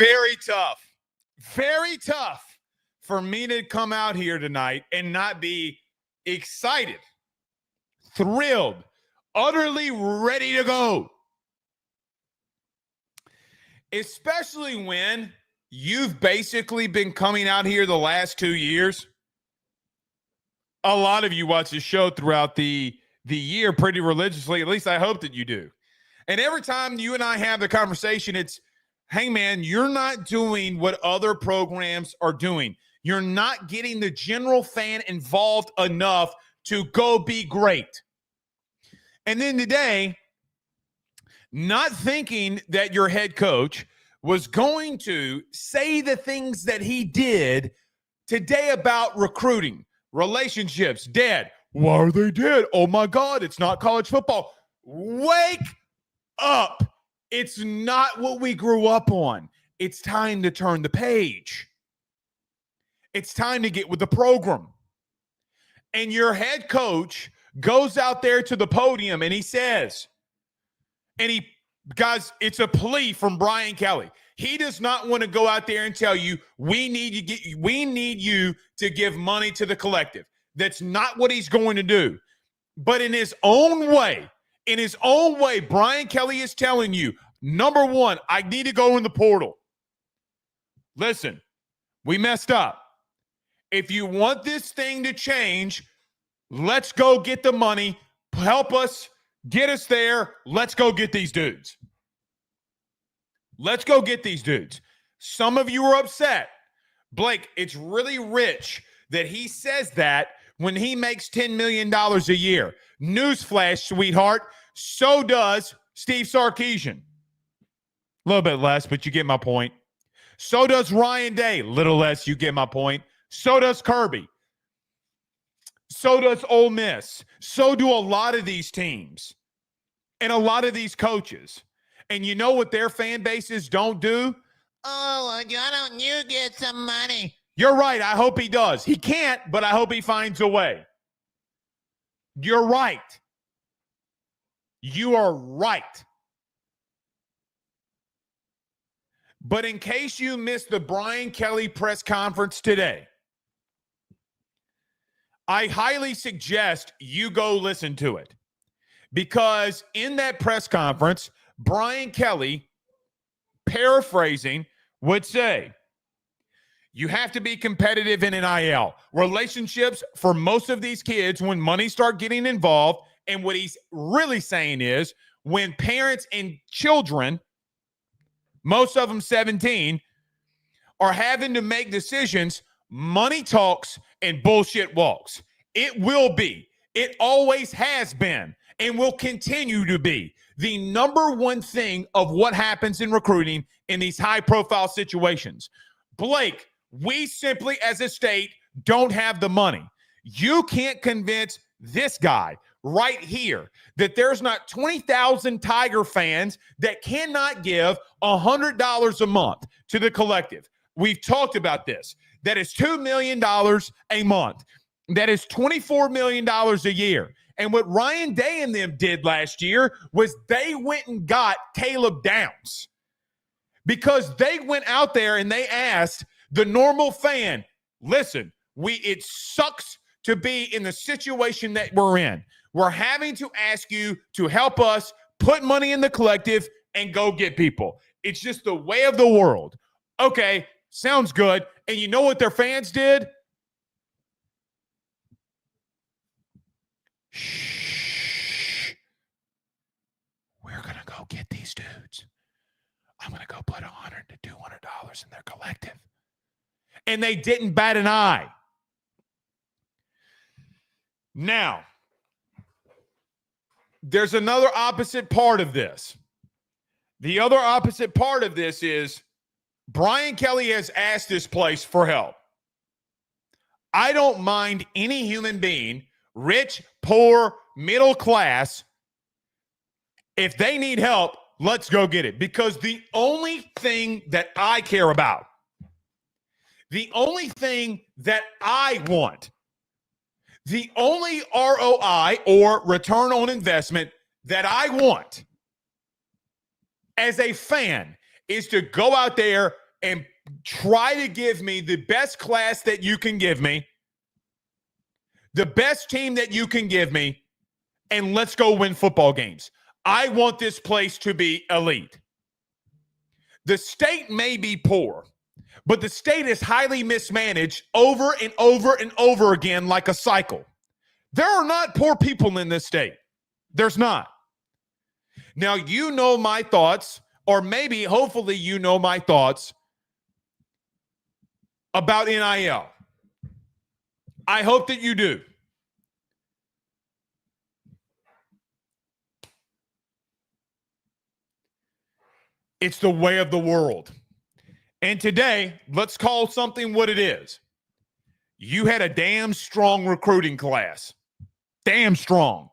Very tough. Very tough for me to come out here tonight and not be excited, thrilled, utterly ready to go. Especially when you've basically been coming out here the last 2 years. A lot of you watch the show throughout the year pretty religiously. At least I hope that you do. And every time you and I have the conversation, it's, hey, man, you're not doing what other programs are doing. You're not getting the general fan involved enough to go be great. And then today, not thinking that your head coach was going to say the things that he did today about recruiting, relationships, dead. Why are they dead? Oh, my God, it's not college football. Wake up. It's not what we grew up on. It's time to turn the page. It's time to get with the program. And your head coach goes out there to the podium and he says, guys, it's a plea from Brian Kelly. He does not want to go out there and tell you, we need you to give money to the collective. That's not what he's going to do. But in his own way, Brian Kelly is telling you, number one, I need to go in the portal. Listen, we messed up. If you want this thing to change, let's go get the money. Help us, get us there. Let's go get these dudes. Let's go get these dudes. Some of you are upset. Blake, it's really rich that he says that when he makes $10 million a year. Newsflash, sweetheart, so does Steve Sarkisian. A little bit less, but you get my point. So does Ryan Day. Little less, you get my point. So does Kirby. So does Ole Miss. So do a lot of these teams and a lot of these coaches. And you know what their fan bases don't do? Oh, why don't you get some money? You're right. I hope he does. He can't, but I hope he finds a way. You're right. You are right. But in case you missed the Brian Kelly press conference today, I highly suggest you go listen to it. Because in that press conference, Brian Kelly, paraphrasing, would say, you have to be competitive in NIL. Relationships for most of these kids, when money start getting involved, and what he's really saying is when parents and children, most of them 17, are having to make decisions, money talks and bullshit walks. It will be. It always has been and will continue to be the number one thing of what happens in recruiting in these high-profile situations. Blake, we simply as a state don't have the money. You can't convince this guy right here that there's not 20,000 Tiger fans that cannot give $100 a month to the collective. We've talked about this. That is $2 million a month. That is $24 million a year. And what Ryan Day and them did last year was they went and got Caleb Downs because they went out there and they asked the normal fan, listen, it sucks to be in the situation that we're in. We're having to ask you to help us put money in the collective and go get people. It's just the way of the world. Okay, sounds good. And you know what their fans did? Shh. We're going to go get these dudes. I'm going to go put $100 to $200 in their collective. And they didn't bat an eye. Now, there's another opposite part of this. The other opposite part of this is Brian Kelly has asked this place for help. I don't mind any human being, rich, poor, middle class, if they need help, let's go get it. Because the only thing that I care about, the only thing that I want, the only ROI or return on investment that I want as a fan is to go out there and try to give me the best class that you can give me, the best team that you can give me, and let's go win football games. I want this place to be elite. The state may be poor, but the state is highly mismanaged over and over and over again like a cycle. There are not poor people in this state. There's not. Now, you know my thoughts, or maybe, hopefully, you know my thoughts about NIL. I hope that you do. It's the way of the world. And today, let's call something what it is. You had a damn strong recruiting class. Damn strong.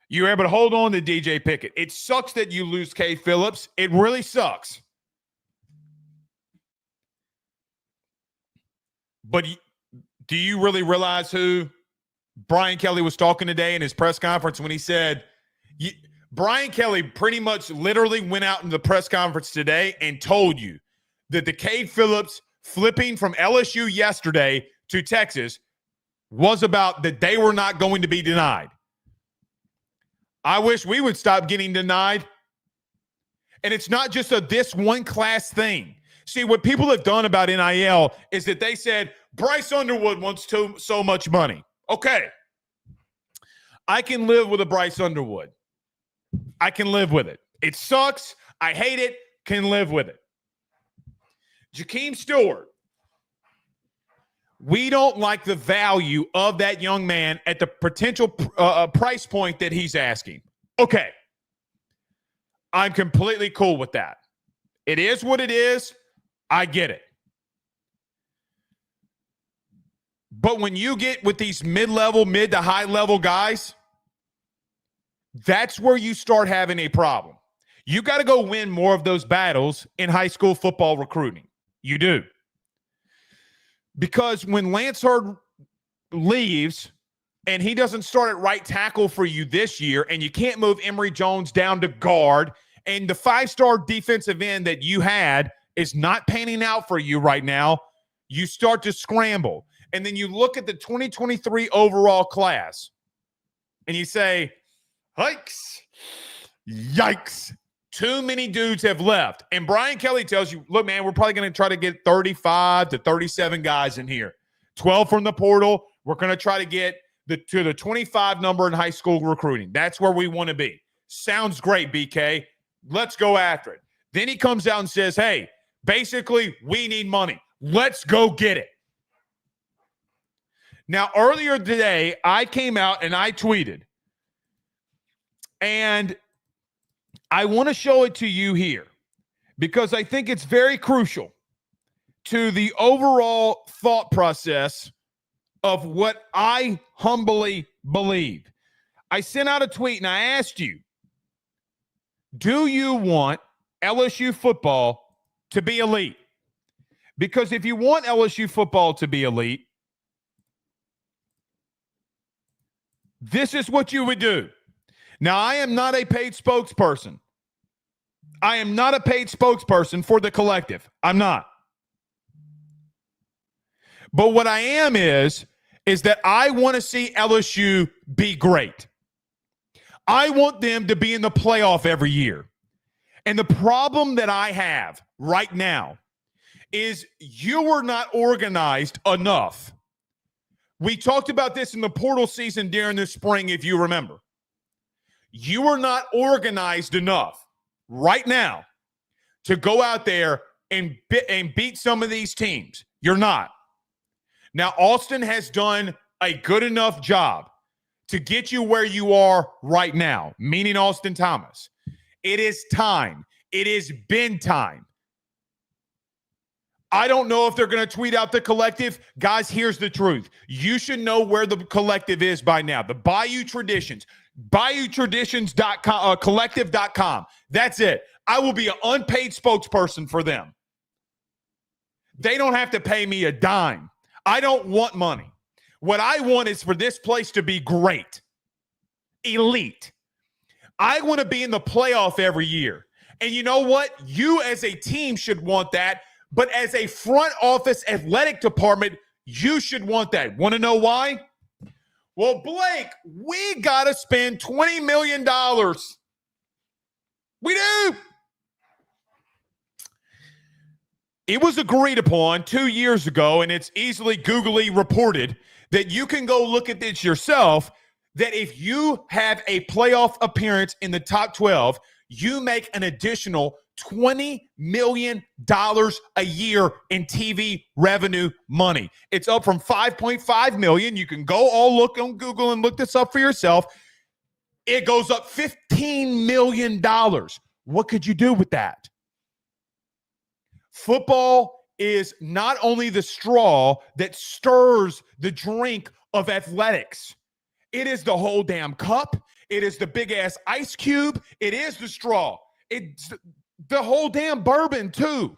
You were able to hold on to DJ Pickett. It sucks that you lose K. Phillips. It really sucks. But do you really realize who Brian Kelly was talking today in his press conference when he said, Brian Kelly pretty much literally went out in the press conference today and told you that the Cade Phillips flipping from LSU yesterday to Texas was about that they were not going to be denied. I wish we would stop getting denied. And it's not just a this one class thing. See, what people have done about NIL is that they said, Bryce Underwood wants so much money. Okay. I can live with a Bryce Underwood. I can live with it. It sucks. I hate it. Can live with it. Jakeem Stewart. We don't like the value of that young man at the potential price point that he's asking. Okay. I'm completely cool with that. It is what it is. I get it. But when you get with these mid to high-level guys, that's where you start having a problem. You got to go win more of those battles in high school football recruiting. You do. Because when Lance Hurd leaves and he doesn't start at right tackle for you this year, and you can't move Emory Jones down to guard, and the 5-star defensive end that you had is not panning out for you right now, you start to scramble. And then you look at the 2023 overall class and you say, yikes. Too many dudes have left. And Brian Kelly tells you, look, man, we're probably going to try to get 35 to 37 guys in here. 12 from the portal. We're going to try to get to the 25 number in high school recruiting. That's where we want to be. Sounds great, BK. Let's go after it. Then he comes out and says, hey, basically, we need money. Let's go get it. Now, earlier today, I came out and I tweeted, and I want to show it to you here because I think it's very crucial to the overall thought process of what I humbly believe. I sent out a tweet and I asked you, do you want LSU football to be elite? Because if you want LSU football to be elite, this is what you would do. Now, I am not a paid spokesperson. I am not a paid spokesperson for the collective. I'm not. But what I am is that I want to see LSU be great. I want them to be in the playoff every year. And the problem that I have right now is you were not organized enough. We talked about this in the portal season during the spring, if you remember. You are not organized enough right now to go out there and beat some of these teams. You're not. Now, Austin has done a good enough job to get you where you are right now, meaning Austin Thomas. It is time. It has been time. I don't know if they're going to tweet out the collective. Guys, here's the truth. You should know where the collective is by now. The Bayou Traditions. BayouTraditions.com, collective.com. That's it. I will be an unpaid spokesperson for them. They don't have to pay me a dime. I don't want money. What I want is for this place to be great, elite. I want to be in the playoff every year. And you know what? You as a team should want that. But as a front office athletic department, you should want that. Want to know why? Well, Blake, we got to spend $20 million. We do. It was agreed upon 2 years ago, and it's easily Googly reported that you can go look at this yourself, that if you have a playoff appearance in the top 12, you make an additional $20 million a year in TV revenue money. It's up from $5.5 million. You can go all look on Google and look this up for yourself. It goes up $15 million. What could you do with that? Football is not only the straw that stirs the drink of athletics. It is the whole damn cup. It is the big-ass ice cube. It is the straw. It's the whole damn bourbon, too.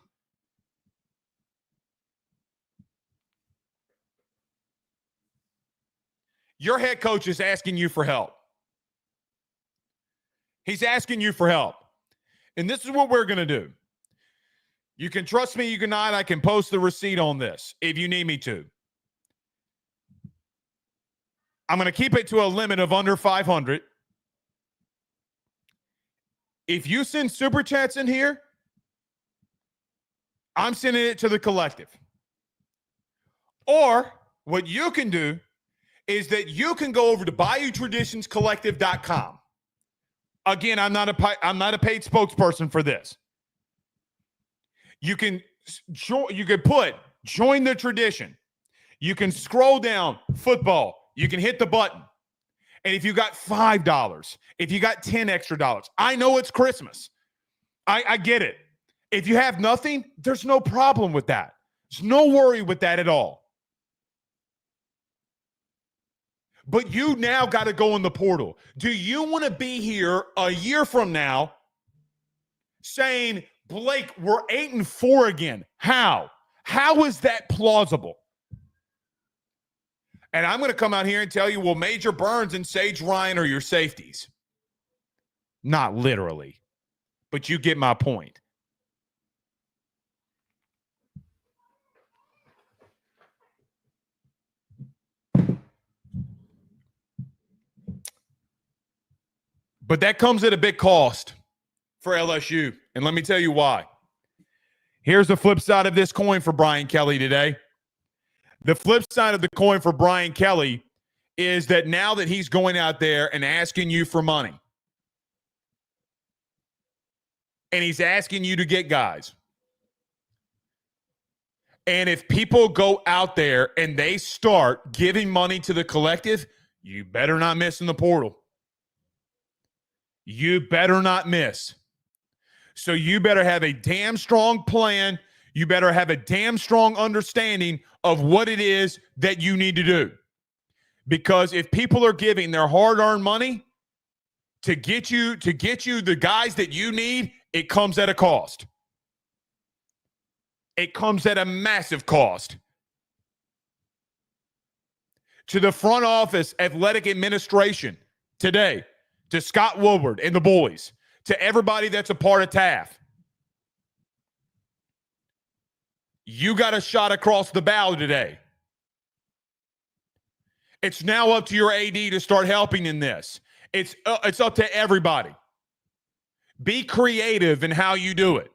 Your head coach is asking you for help. He's asking you for help. And this is what we're going to do. You can trust me, you can not. I can post the receipt on this if you need me to. I'm going to keep it to a limit of under 500. If you send super chats in here, I'm sending it to the collective. Or what you can do is that you can go over to BayouTraditionsCollective.com. Again, I'm not a paid spokesperson for this. You can put join the tradition. You can scroll down football. You can hit the button. And if you got $5, if you got 10 extra dollars, I know it's Christmas. I get it. If you have nothing, there's no problem with that. There's no worry with that at all. But you now got to go in the portal. Do you want to be here a year from now saying, Blake, we're 8-4 again? How? How is that plausible? And I'm going to come out here and tell you, well, Major Burns and Sage Ryan are your safeties. Not literally, but you get my point. But that comes at a big cost for LSU. And let me tell you why. Here's the flip side of this coin for Brian Kelly today. The flip side of the coin for Brian Kelly is that now that he's going out there and asking you for money, and he's asking you to get guys, and if people go out there and they start giving money to the collective, you better not miss in the portal. You better not miss. So you better have a damn strong plan. You better have a damn strong understanding of what it is that you need to do. Because if people are giving their hard-earned money to get you the guys that you need, it comes at a cost. It comes at a massive cost. To the front office athletic administration today, to Scott Woodward and the boys, to everybody that's a part of TAF, you got a shot across the bow today. It's now up to your AD to start helping in this. It's up to everybody. Be creative in how you do it.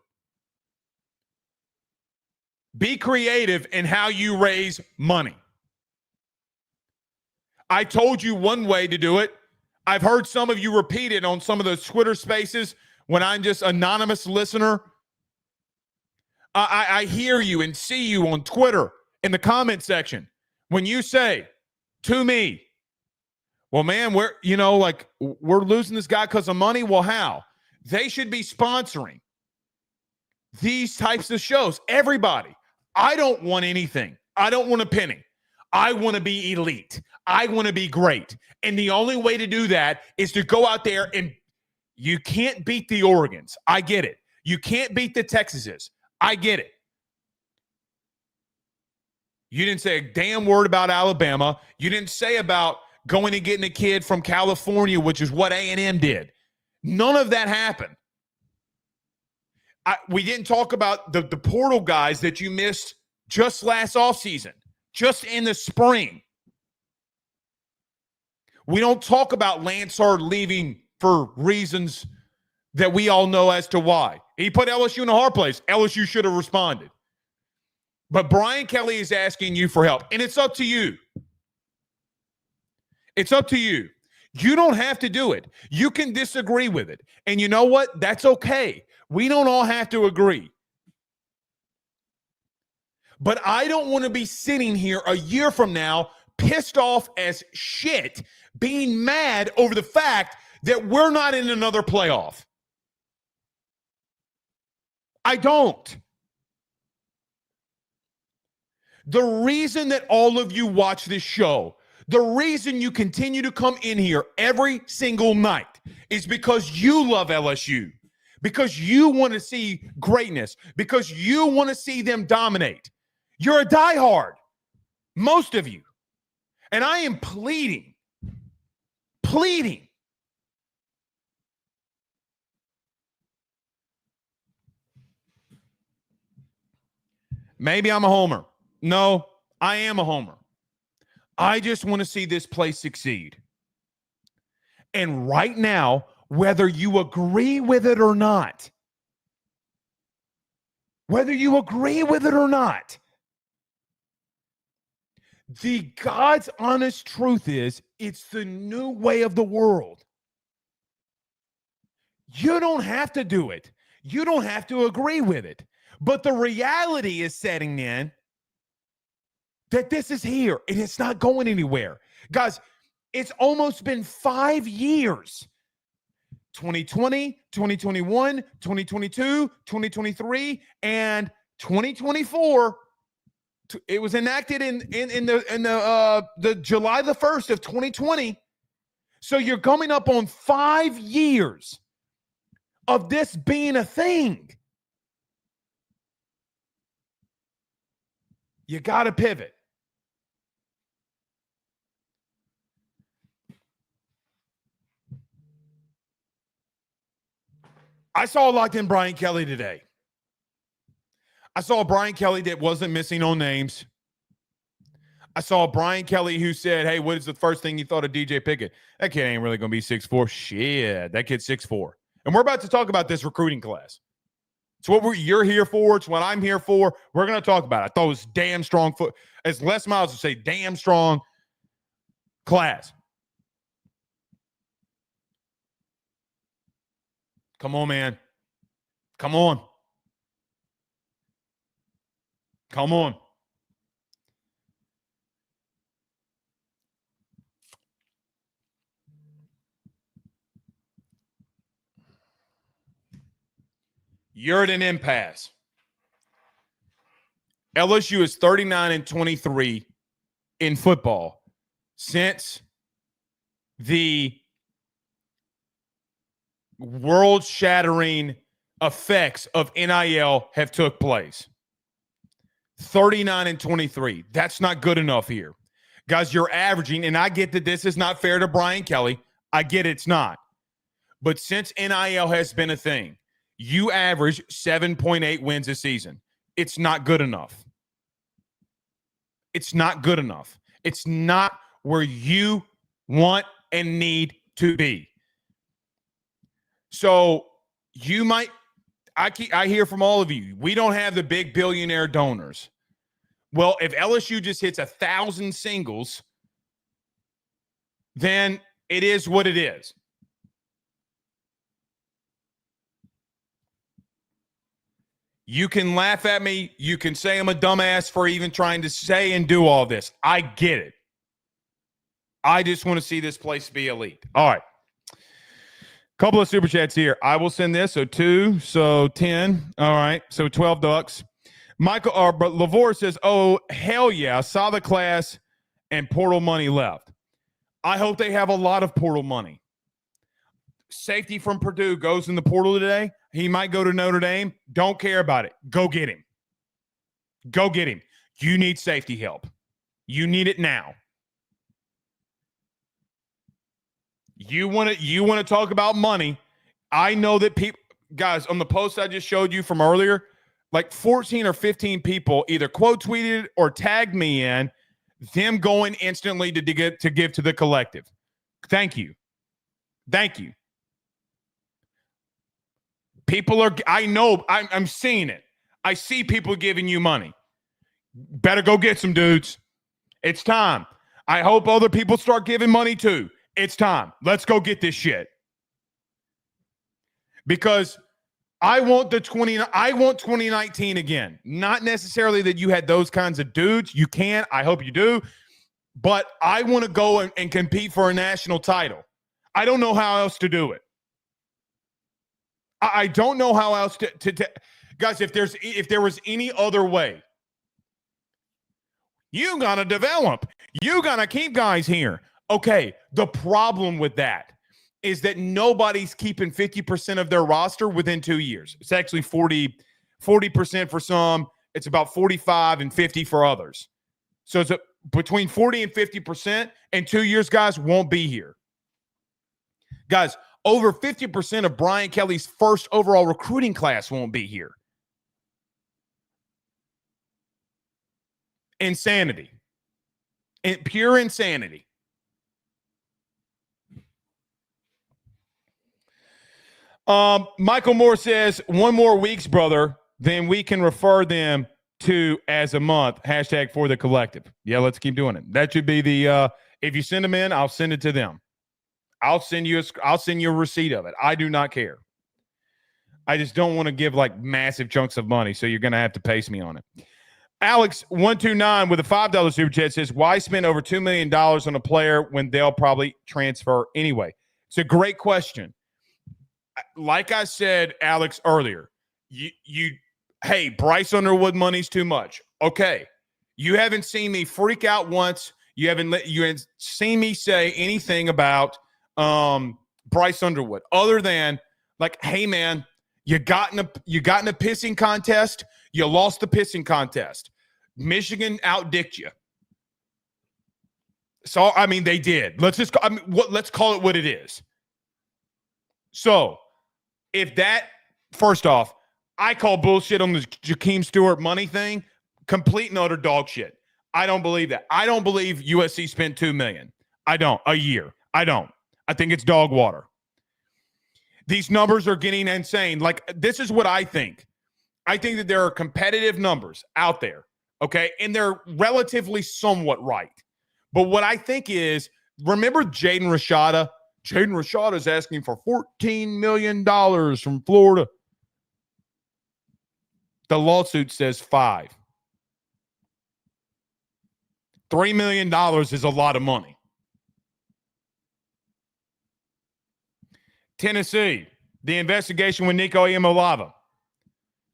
Be creative in how you raise money. I told you one way to do it. I've heard some of you repeat it on some of those Twitter spaces when I'm just anonymous listener. I hear you and see you on Twitter in the comment section when you say to me, well, man, we're losing this guy because of money. Well, how? They should be sponsoring these types of shows. Everybody. I don't want anything. I don't want a penny. I want to be elite. I want to be great. And the only way to do that is to go out there and you can't beat the Oregons. I get it. You can't beat the Texases. I get it. You didn't say a damn word about Alabama. You didn't say about going and getting a kid from California, which is what A&M did. None of that happened. We didn't talk about the portal guys that you missed just last offseason, just in the spring. We don't talk about Lansard leaving for reasons that we all know as to why. He put LSU in a hard place. LSU should have responded. But Brian Kelly is asking you for help, and it's up to you. It's up to you. You don't have to do it. You can disagree with it. And you know what? That's okay. We don't all have to agree. But I don't want to be sitting here a year from now pissed off as shit, being mad over the fact that we're not in another playoff. I don't. The reason that all of you watch this show, the reason you continue to come in here every single night is because you love LSU, because you want to see greatness, because you want to see them dominate. You're a diehard, most of you. And I am pleading. Maybe I'm a homer. No, I am a homer. I just want to see this place succeed. And right now, whether you agree with it or not, the God's honest truth is it's the new way of the world. You don't have to do it. You don't have to agree with it. But the reality is setting in that this is here and it's not going anywhere. Guys, it's almost been 5 years. 2020, 2021, 2022, 2023, and 2024. It was enacted in the July the 1st of 2020. So you're coming up on 5 years of this being a thing. You got to pivot. I saw Locked In Brian Kelly today. I saw a Brian Kelly that wasn't missing on names. I saw a Brian Kelly who said, hey, what is the first thing you thought of DJ Pickett? That kid ain't really going to be 6'4". Shit, that kid's 6'4". And we're about to talk about this recruiting class. It's what you're here for. It's what I'm here for. We're going to talk about it. I thought it was damn strong as Les Miles would say, damn strong class. Come on, man. Come on. You're at an impasse. LSU is 39-23 in football since the world-shattering effects of NIL have took place. 39-23. That's not good enough here. Guys, you're averaging, and I get that this is not fair to Brian Kelly. I get it's not. But since NIL has been a thing, you average 7.8 wins a season. It's not good enough. It's not good enough. It's not where you want and need to be. So you might, I hear from all of you, we don't have the big billionaire donors. Well, if LSU just hits 1,000 singles, then it is what it is. You can laugh at me. You can say I'm a dumbass for even trying to say and do all this. I get it. I just want to see this place be elite. All right. Couple of super chats here. I will send this. So 2, so 10. All right. So 12 ducks. Michael but Lavore says, oh, hell yeah. Saw the class and portal money left. I hope they have a lot of portal money. Safety from Purdue goes in the portal today. He might go to Notre Dame. Don't care about it. Go get him. Go get him. You need safety help. You need it now. You want to talk about money. I know that people, guys, on the post I just showed you from earlier, like 14 or 15 people either quote tweeted or tagged me in them going instantly to give to the collective. Thank you. Thank you. People are, I know, I'm seeing it. I see people giving you money. Better go get some dudes. It's time. I hope other people start giving money too. It's time. Let's go get this shit. Because I want 2019 again. Not necessarily that you had those kinds of dudes. You can. I hope you do. But I want to go and compete for a national title. I don't know how else to do it. I don't know how else to guys, if there was any other way, you got to develop. You got to keep guys here. Okay, the problem with that is that nobody's keeping 50% of their roster within 2 years. It's actually 40% for some. It's about 45 and 50 for others. So it's between 40 and 50%, and 2 years, guys, won't be here. Guys, over 50% of Brian Kelly's first overall recruiting class won't be here. Insanity. Pure insanity. Michael Moore says, 1 more weeks, brother, then we can refer them to as a month. # for the collective. Yeah, let's keep doing it. That should be the if you send them in, I'll send it to them. I'll send you a receipt of it. I do not care. I just don't want to give like massive chunks of money, so you're going to have to pace me on it. Alex129 with a $5 super chat says, why spend over $2 million on a player when they'll probably transfer anyway? It's a great question. Like I said, Alex, earlier, hey, Bryce Underwood money's too much. Okay. You haven't seen me freak out once. You haven't seen me say anything about Bryce Underwood other than like, hey man, you got in a pissing contest. You lost the pissing contest. Michigan outdicked you. So, I mean, they did. Let's call it what it is. So, if that, first off, I call bullshit on the Jakeem Stewart money thing, complete and utter dog shit. I don't believe that. I don't believe USC spent $2 million. I don't. A year. I don't. I think it's dog water. These numbers are getting insane. Like, this is what I think. I think that there are competitive numbers out there, okay? And they're relatively somewhat right. But what I think is, remember Jaden Rashada? Jaden Rashada is asking for $14 million from Florida. The lawsuit says 5. $3 million is a lot of money. Tennessee, the investigation with Nico Iamolava.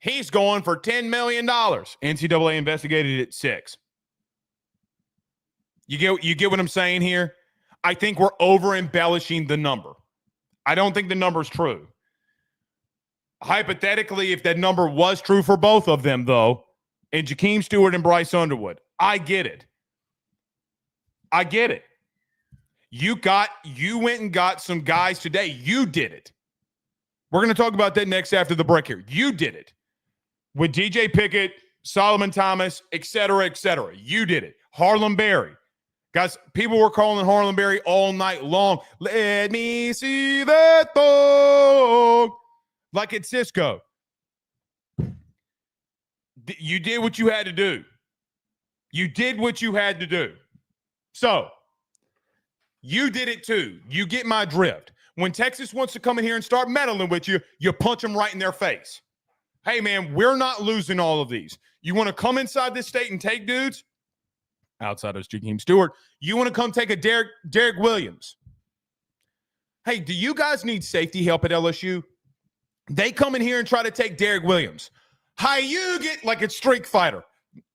He's going for $10 million. NCAA investigated at 6. You get what I'm saying here? I think we're over-embellishing the number. I don't think the number's true. Hypothetically, if that number was true for both of them, though, and Jakeem Stewart and Bryce Underwood, I get it. I get it. You went and got some guys today. You did it. We're going to talk about that next after the break here. You did it. With DJ Pickett, Solomon Thomas, et cetera, et cetera. You did it. Harlem Berry. Guys, people were calling Harlem Berry all night long. Let me see that dog. Like it's Cisco. You did what you had to do. You did what you had to do. So, you did it too. You get my drift. When Texas wants to come in here and start meddling with you, you punch them right in their face. Hey, man, we're not losing all of these. You want to come inside this state and take dudes? Outside of Jakeem Stewart. You want to come take a Derek Williams? Hey, do you guys need safety help at LSU? They come in here and try to take Derek Williams. How you get like a streak fighter?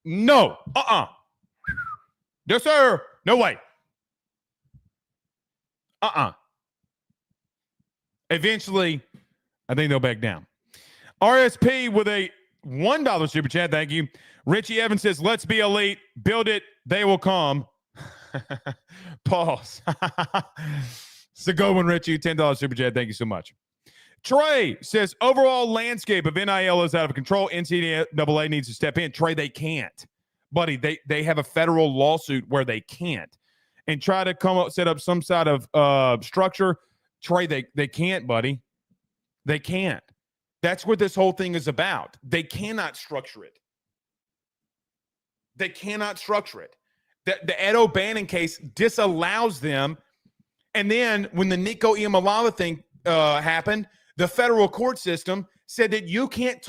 No. No, sir. No way. Eventually, I think they'll back down. RSP with a $1 super chat. Thank you. Richie Evans says, let's be elite. Build it. They will come. Pause. It's a good one, Richie. $10 super chat. Thank you so much. Trey says, overall landscape of NIL is out of control. NCAA needs to step in. Trey, they can't. Buddy, they have a federal lawsuit where they can't. And try to set up some sort of structure. Trey, they can't, buddy. They can't. That's what this whole thing is about. They cannot structure it. They cannot structure it. The Ed O'Bannon case disallows them. And then when the Nico Iamaleava thing happened, the federal court system said that you can't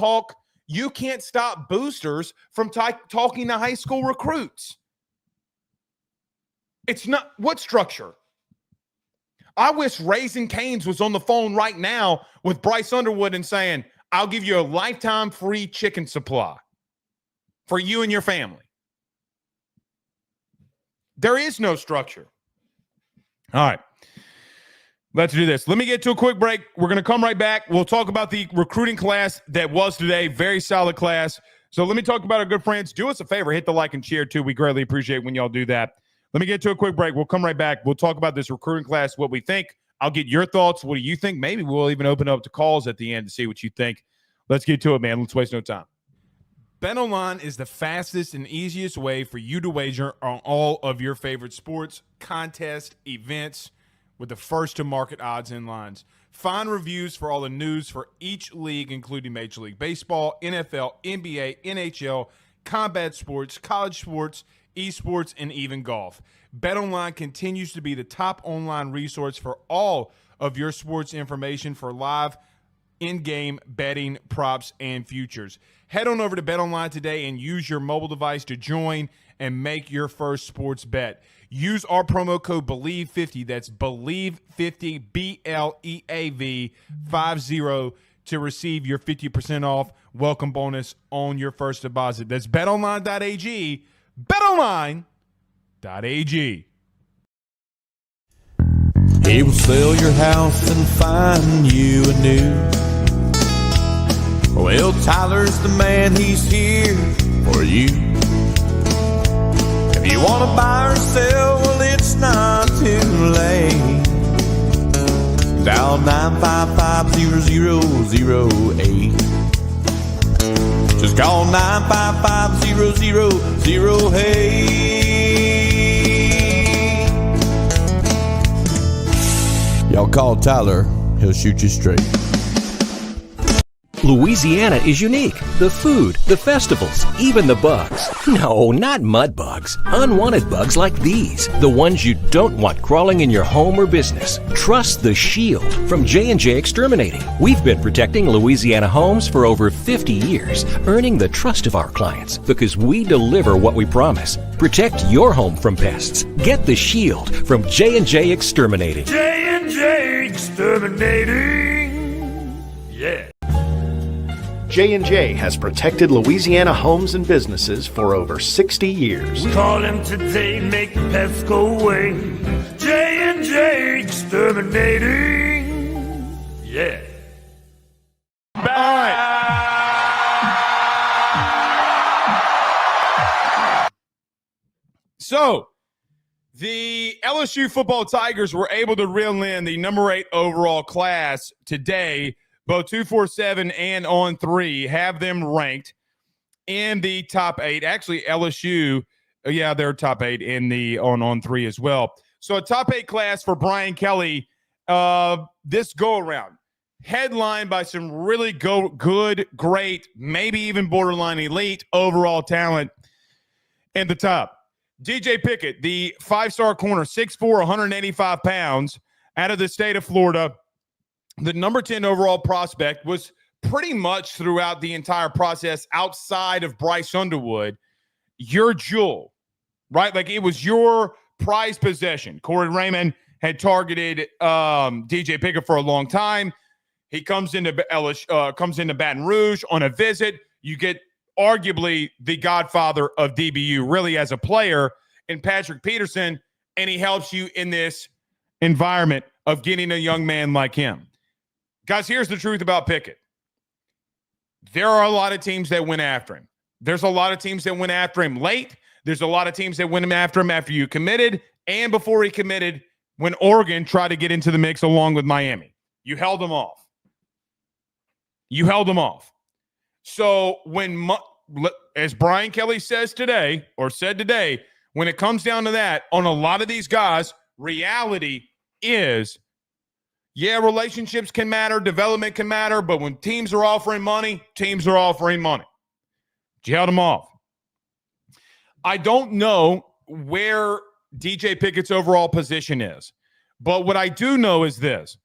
stop boosters from talking to high school recruits. It's not what structure? I wish Raising Cane's was on the phone right now with Bryce Underwood and saying, I'll give you a lifetime free chicken supply for you and your family. There is no structure. All right. Let's do this. Let me get to a quick break. We're going to come right back. We'll talk about the recruiting class that was today. Very solid class. So let me talk about our good friends. Do us a favor. Hit the like and share, too. We greatly appreciate when y'all do that. Let me get to a quick break. We'll come right back. We'll talk about this recruiting class, what we think. I'll get your thoughts. What do you think? Maybe we'll even open up to calls at the end to see what you think. Let's get to it, man. Let's waste no time. BetOnline is the fastest and easiest way for you to wager on all of your favorite sports, contests, events, with the first-to-market odds and lines. Find reviews for all the news for each league, including Major League Baseball, NFL, NBA, NHL, combat sports, college sports, esports, and even golf. BetOnline continues to be the top online resource for all of your sports information for live in-game betting, props, and futures. Head on over to BetOnline today and use your mobile device to join and make your first sports bet. Use our promo code BELIEVE50, that's BELIEVE50, BLEAV 50, to receive your 50% off welcome bonus on your first deposit. That's betonline.ag, betonline.ag. He will sell your house and find you a new. Well, Tyler's the man, he's here for you. If you want to buy or sell, well, it's not too late. Dial 955-0008. Just call 955-0008. Y'all call Tyler, he'll shoot you straight. Louisiana is unique. The food, the festivals, even the bugs. No, not mud bugs. Unwanted bugs like these. The ones you don't want crawling in your home or business. Trust the Shield from J&J Exterminating. We've been protecting Louisiana homes for over 50 years, earning the trust of our clients because we deliver what we promise. Protect your home from pests. Get the Shield from J&J Exterminating. J&J Exterminating. Yeah. J&J has protected Louisiana homes and businesses for over 60 years. Call him today, make pests go away. J&J Exterminating. Yeah. All right. So, the LSU football Tigers were able to reel in the number 8 overall class today. Both 247 and on 3 have them ranked in the top 8. Actually, LSU, they're top 8 in the on 3 as well. So a top 8 class for Brian Kelly this go-around. Headlined by some really good, great, maybe even borderline elite overall talent in the top. DJ Pickett, the 5-star corner, 6'4", 185 pounds, out of the state of Florida. The number 10 overall prospect, was pretty much throughout the entire process outside of Bryce Underwood, your jewel, right? Like it was your prized possession. Corey Raymond had targeted DJ Pickett for a long time. He comes into Baton Rouge on a visit. You get arguably the godfather of DBU, really as a player, in Patrick Peterson, and he helps you in this environment of getting a young man like him. Guys, here's the truth about Pickett. There are a lot of teams that went after him. There's a lot of teams that went after him late. There's a lot of teams that went after him after you committed and before he committed when Oregon tried to get into the mix along with Miami. You held them off. You held them off. So as Brian Kelly says today, or said today, when it comes down to that, on a lot of these guys, reality is, yeah, relationships can matter, development can matter, but when teams are offering money, teams are offering money. You held them off. I don't know where DJ Pickett's overall position is, but what I do know is this.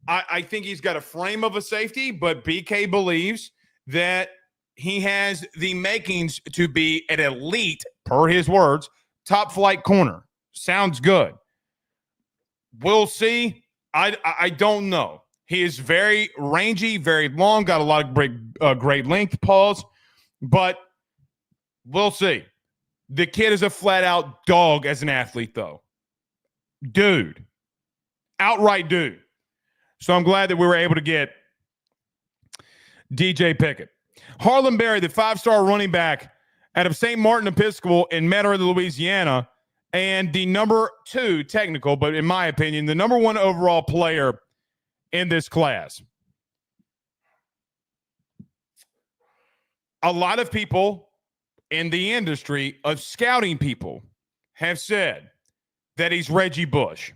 I think he's got a frame of a safety, but BK believes that he has the makings to be an elite, per his words, top flight corner. Sounds good. We'll see. I don't know. He is very rangy, very long, got a lot of great length, pause, but we'll see. The kid is a flat-out dog as an athlete, though. Dude. Outright dude. So I'm glad that we were able to get DJ Pickett. Harlan Berry, the 5-star running back out of St. Martin Episcopal in Metairie, Louisiana, and the number 2 technical, but in my opinion, the number 1 overall player in this class. A lot of people in the industry of scouting people have said that he's Reggie Bush.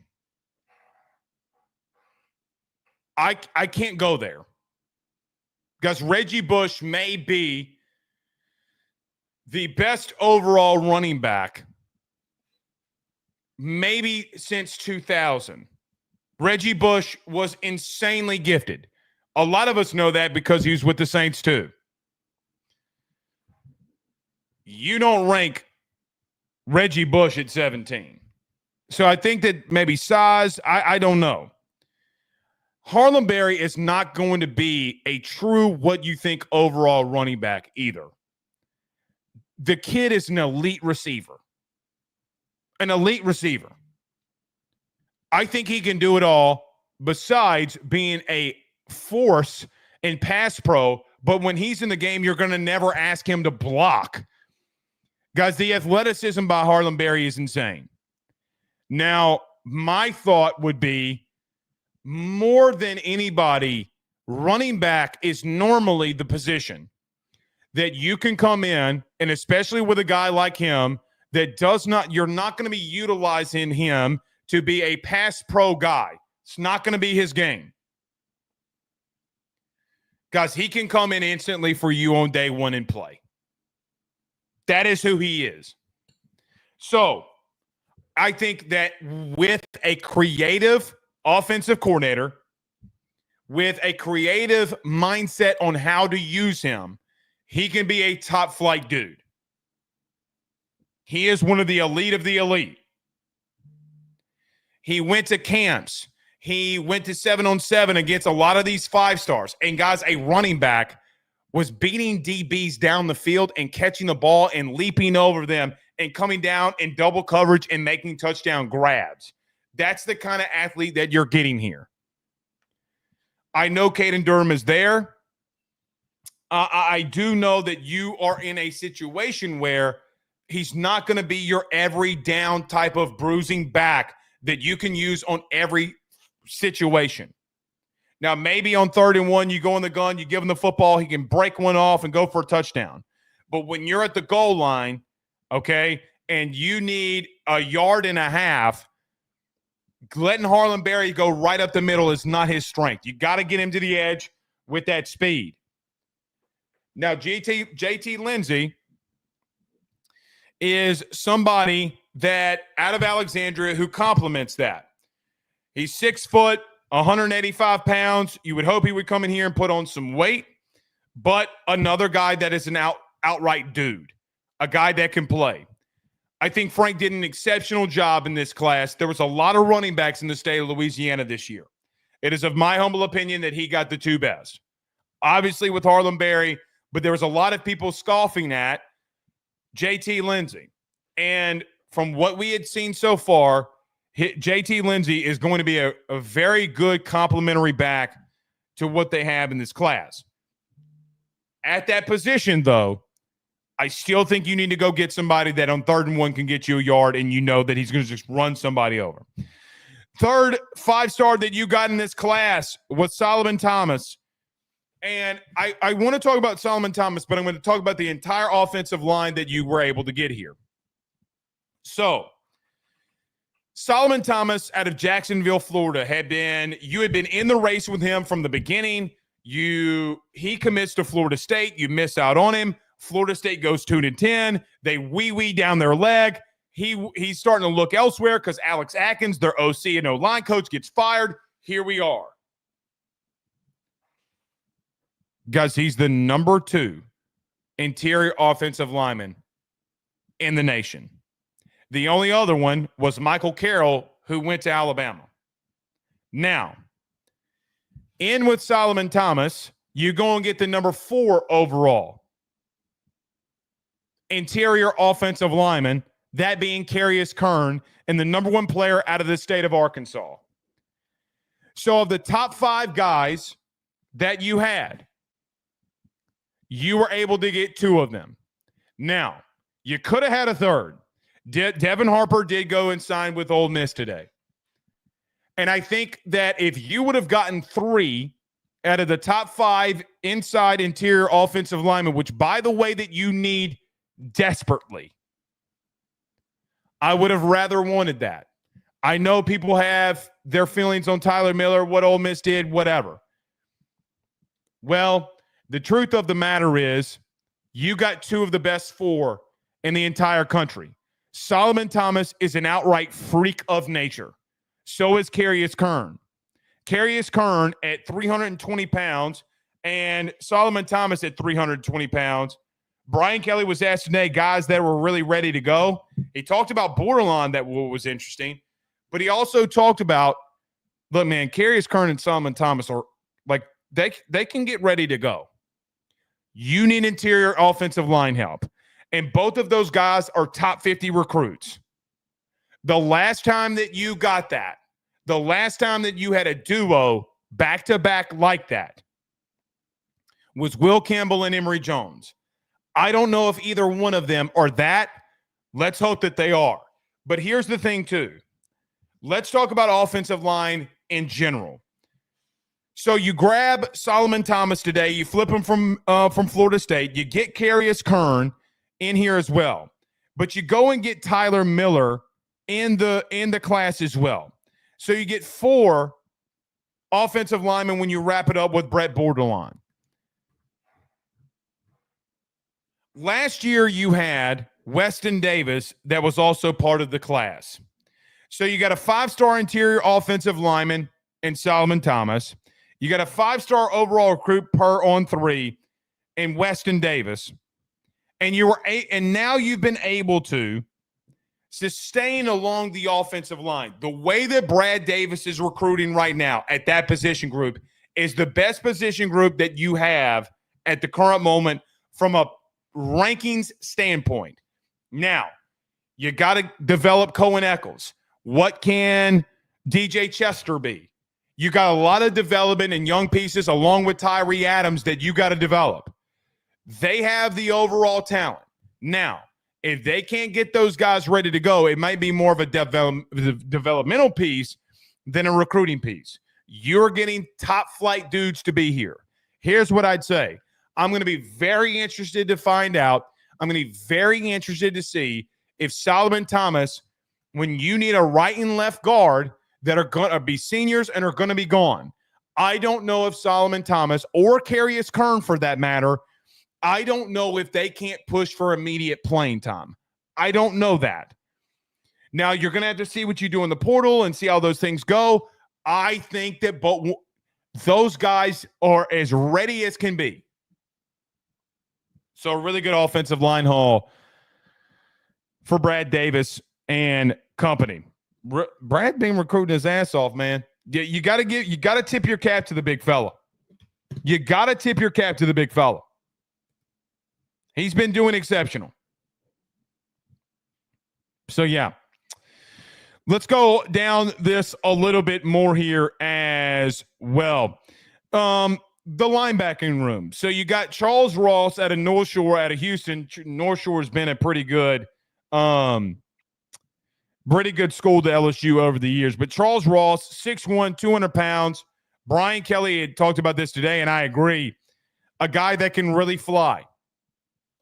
I can't go there because Reggie Bush may be the best overall running back maybe since 2000. Reggie Bush was insanely gifted. A lot of us know that because he was with the Saints too. You don't rank Reggie Bush at 17. So I think that maybe size, I don't know. Harlan Berry is not going to be a true what you think overall running back either. The kid is an elite receiver. An elite receiver. I think he can do it all besides being a force in pass pro, but when he's in the game, you're going to never ask him to block. Guys, the athleticism by Harlan Berry is insane. Now, my thought would be more than anybody, running back is normally the position that you can come in, and especially with a guy like him, that you're not going to be utilizing him to be a pass pro guy. It's not going to be his game. Guys, he can come in instantly for you on day one and play. That is who he is. So I think that with a creative offensive coordinator, with a creative mindset on how to use him, he can be a top flight dude. He is one of the elite of the elite. He went to camps. He went to 7-on-7 against a lot of these 5-stars. And guys, a running back was beating DBs down the field and catching the ball and leaping over them and coming down in double coverage and making touchdown grabs. That's the kind of athlete that you're getting here. I know Caden Durham is there. I do know that you are in a situation where he's not going to be your every down type of bruising back that you can use on every situation. Now, maybe on 3rd and 1, you go in the gun, you give him the football, he can break one off and go for a touchdown. But when you're at the goal line, okay, and you need a yard and a half, letting Harlan Berry go right up the middle is not his strength. You got to get him to the edge with that speed. Now, JT Lindsey is somebody that out of Alexandria who complements that. He's 6 foot, 185 pounds. You would hope he would come in here and put on some weight, but another guy that is an outright dude, a guy that can play. I think Frank did an exceptional job in this class. There was a lot of running backs in the state of Louisiana this year. It is of my humble opinion that he got the 2 best. Obviously with Harlan Berry, but there was a lot of people scoffing at JT Lindsey. And from what we had seen so far, JT Lindsey is going to be a very good complementary back to what they have in this class. At that position, though, I still think you need to go get somebody that on 3rd and 1 can get you a yard, and you know that he's going to just run somebody over. Third 5-star that you got in this class was Solomon Thomas And I want to talk about Solomon Thomas, but I'm going to talk about the entire offensive line that you were able to get here. So, Solomon Thomas out of Jacksonville, Florida, you had been in the race with him from the beginning. He commits to Florida State. You miss out on him. Florida State goes 2-10. They wee down their leg. He's starting to look elsewhere because Alex Atkins, their OC and O-line coach, gets fired. Here we are. Guys, he's the number 2 interior offensive lineman in the nation. The only other one was Michael Carroll, who went to Alabama. Now, in with Solomon Thomas, you go and get the number 4 overall interior offensive lineman, that being Carius Kern, and the number 1 player out of the state of Arkansas. So of the top 5 guys that you had, you were able to get 2 of them. Now, you could have had a third. Devin Harper did go and sign with Ole Miss today. And I think that if you would have gotten 3 out of the top 5 inside interior offensive linemen, which, by the way, that you need desperately, I would have rather wanted that. I know people have their feelings on Tyler Miller, what Ole Miss did, whatever. Well, the truth of the matter is you got 2 of the best 4 in the entire country. Solomon Thomas is an outright freak of nature. So is Carius Kern. Carius Kern at 320 pounds and Solomon Thomas at 320 pounds. Brian Kelly was asked today, guys that were really ready to go. He talked about borderline, that was interesting. But he also talked about, look, man, Carius Kern and Solomon Thomas are like, they can get ready to go. You need interior offensive line help. And both of those guys are top 50 recruits. The last time that you got that, the last time that you had a duo back-to-back like that was Will Campbell and Emory Jones. I don't know if either one of them are that. Let's hope that they are. But here's the thing, too. Let's talk about offensive line in general. So you grab Solomon Thomas today. You flip him from Florida State. You get Carius Kern in here as well. But you go and get Tyler Miller in the class as well. So you get 4 offensive linemen when you wrap it up with Brett Bordelon. Last year you had Weston Davis that was also part of the class. So you got a 5-star interior offensive lineman in Solomon Thomas. You got a 5-star overall recruit per on 3 in Weston Davis. And now you've been able to sustain along the offensive line. The way that Brad Davis is recruiting right now at that position group is the best position group that you have at the current moment from a rankings standpoint. Now, you got to develop Cohen Eccles. What can DJ Chester be? You got a lot of development and young pieces along with Tyree Adams that you got to develop. They have the overall talent. Now, if they can't get those guys ready to go, it might be more of a developmental piece than a recruiting piece. You're getting top flight dudes to be here. Here's what I'd say. I'm going to be very interested to find out. I'm going to be very interested to see if Solomon Thomas, when you need a right and left guard that are going to be seniors and are going to be gone. I don't know if Solomon Thomas or Carius Kern, for that matter, I don't know if they can't push for immediate playing time. I don't know that. Now, you're going to have to see what you do in the portal and see how those things go. I think that those guys are as ready as can be. So a really good offensive line haul for Brad Davis and company. Brad been recruiting his ass off, man. You got to tip your cap to the big fella. You got to tip your cap to the big fella. He's been doing exceptional. So, yeah. Let's go down this a little bit more here as well. The linebacking room. So, you got Charles Ross out of North Shore, out of Houston. North Shore has been a pretty good school to LSU over the years. But Charles Ross, 6'1", 200 pounds. Brian Kelly had talked about this today, and I agree. a guy that can really fly,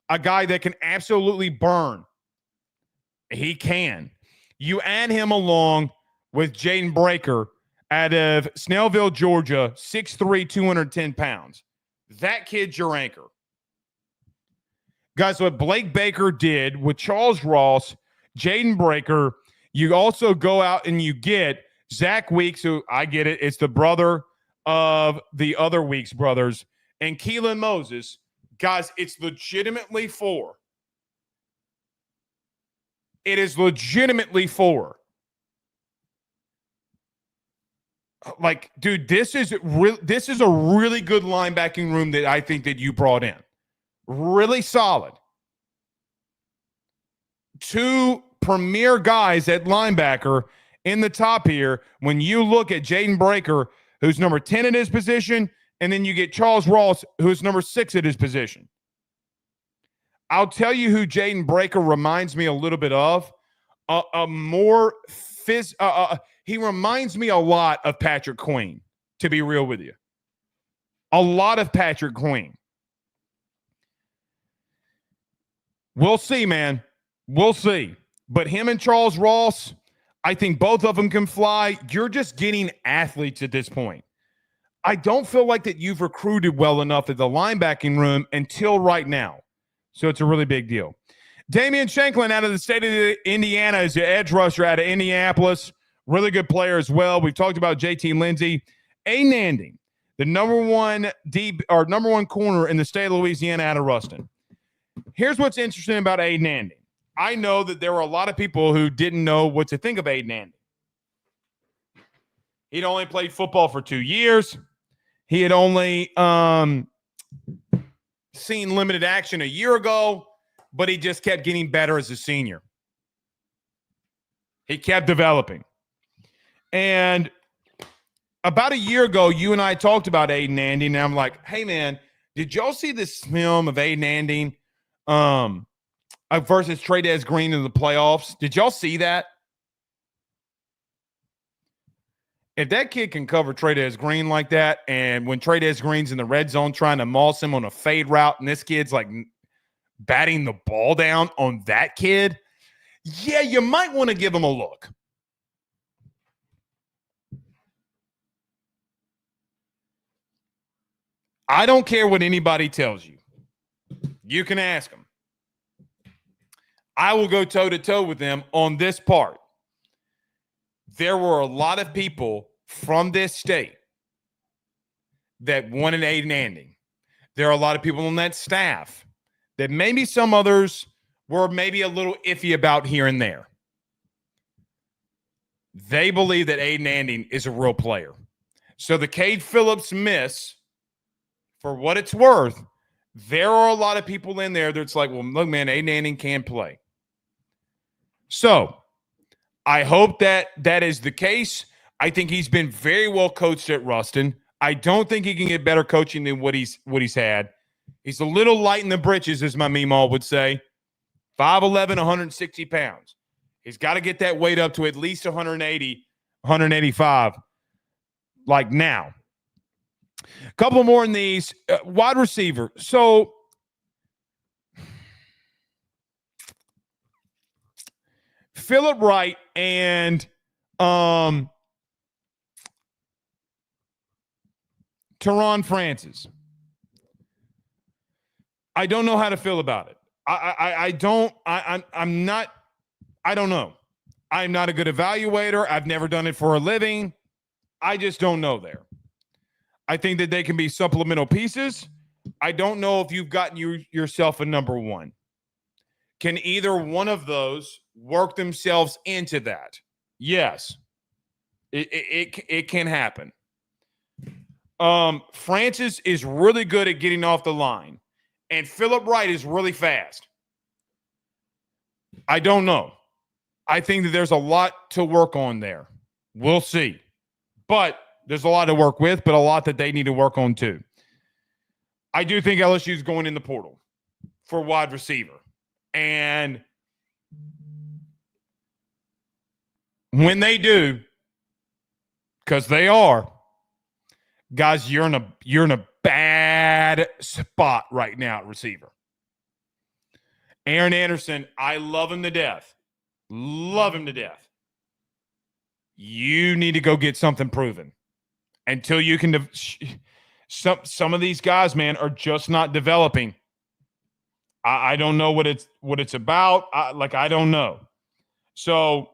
a guy that can absolutely burn. He can. You add him along with Jaden Breaker out of Snellville, Georgia, 6'3", 210 pounds. That kid's your anchor. Guys, what Blake Baker did with Charles Ross, Jaden Breaker, you also go out and you get Zach Weeks, who I get it, it's the brother of the other Weeks brothers, and Keelan Moses. Guys, it's legitimately 4. It is legitimately 4. Like, dude, this is a really good linebacking room that I think that you brought in. Really solid. 2 premier guys at linebacker in the top here. When you look at Jaden Breaker, who's number 10 at his position, and then you get Charles Ross, who's number 6 at his position. I'll tell you who Jaden Breaker reminds me a little bit of. He reminds me a lot of Patrick Queen, to be real with you. A lot of Patrick Queen. We'll see, man. We'll see. But him and Charles Ross, I think both of them can fly. You're just getting athletes at this point. I don't feel like that you've recruited well enough at the linebacking room until right now. So it's a really big deal. Damian Shanklin out of the state of Indiana is the edge rusher out of Indianapolis. Really good player as well. We've talked about JT Lindsay. Aiden Anding, the number one corner in the state of Louisiana out of Ruston. Here's what's interesting about Aiden Anding. I know that there were a lot of people who didn't know what to think of Aiden Anding. He'd only played football for 2 years. He had only seen limited action a year ago, but he just kept getting better as a senior. He kept developing. And about a year ago, you and I talked about Aiden Anding, and I'm like, hey, man, did y'all see this film of Aiden Anding versus Trey Green in the playoffs? Did y'all see that? If that kid can cover Trey Green like that, and when Trey Green's in the red zone trying to moss him on a fade route, and this kid's like batting the ball down on that kid, yeah, you might want to give him a look. I don't care what anybody tells you. You can ask them. I will go toe-to-toe with them on this part. There were a lot of people from this state that wanted Aiden Anding. There are a lot of people on that staff that maybe some others were maybe a little iffy about here and there. They believe that Aiden Anding is a real player. So the Cade Phillips miss, for what it's worth, there are a lot of people in there that's like, well, look, man, Aiden Anding can play. So I hope that that is the case. I think he's been very well coached at Ruston. I don't think he can get better coaching than what he's had. He's a little light in the britches, as my Meemaw would say. 5'11", 160 pounds. He's got to get that weight up to at least 180, 185, like now. A couple more in these. Wide receiver. So Phillip Wright and Teron Francis. I don't know how to feel about it. I don't know. I'm not a good evaluator. I've never done it for a living. I just don't know there. I think that they can be supplemental pieces. I don't know if you've gotten yourself a number one. Can either one of those work themselves into that? Yes. It can happen. Francis is really good at getting off the line. And Phillip Wright is really fast. I don't know. I think that there's a lot to work on there. We'll see. But there's a lot to work with, but a lot that they need to work on too. I do think LSU is going in the portal for wide receiver. And when they do, because they are, guys, you're in a bad bad spot right now at receiver. Aaron Anderson, I love him to death. Love him to death. You need to go get something proven. Until you can some of these guys, man, are just not developing. I don't know what it's about. I don't know. So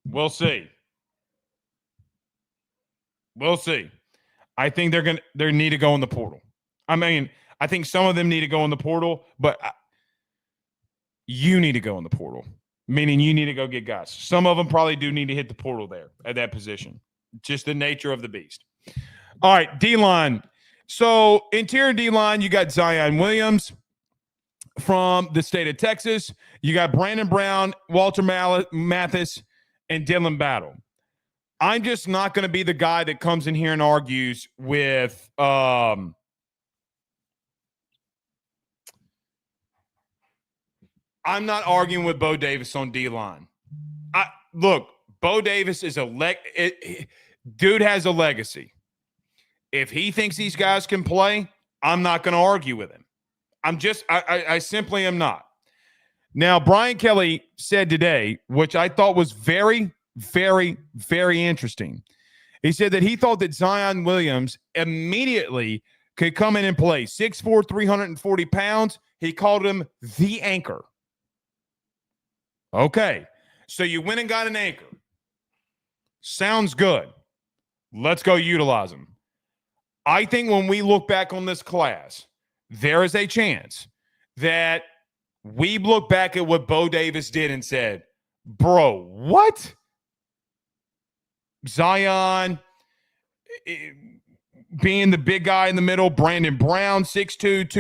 we'll see. We'll see. I think they need to go in the portal. I mean, I think some of them need to go in the portal, but you need to go in the portal, meaning you need to go get guys. Some of them probably do need to hit the portal there at that position. Just the nature of the beast. All right, D-line. So interior D-line, you got Zion Williams from the state of Texas. You got Brandon Brown, Walter Mathis, and Dylan Battle. I'm just not going to be the guy that comes in here and argues with I'm not arguing with Bo Davis on D-line. Look, Bo Davis is dude has a legacy. If he thinks these guys can play, I'm not going to argue with him. I simply am not. Now, Brian Kelly said today, which I thought was very, very, very interesting. He said that he thought that Zion Williams immediately could come in and play. 6'4", 340 pounds. He called him the anchor. Okay, so you went and got an anchor. Sounds good. Let's go utilize him. I think when we look back on this class, there is a chance that we look back at what Bo Davis did and said, bro, what? Zion being the big guy in the middle, Brandon Brown, 6'2",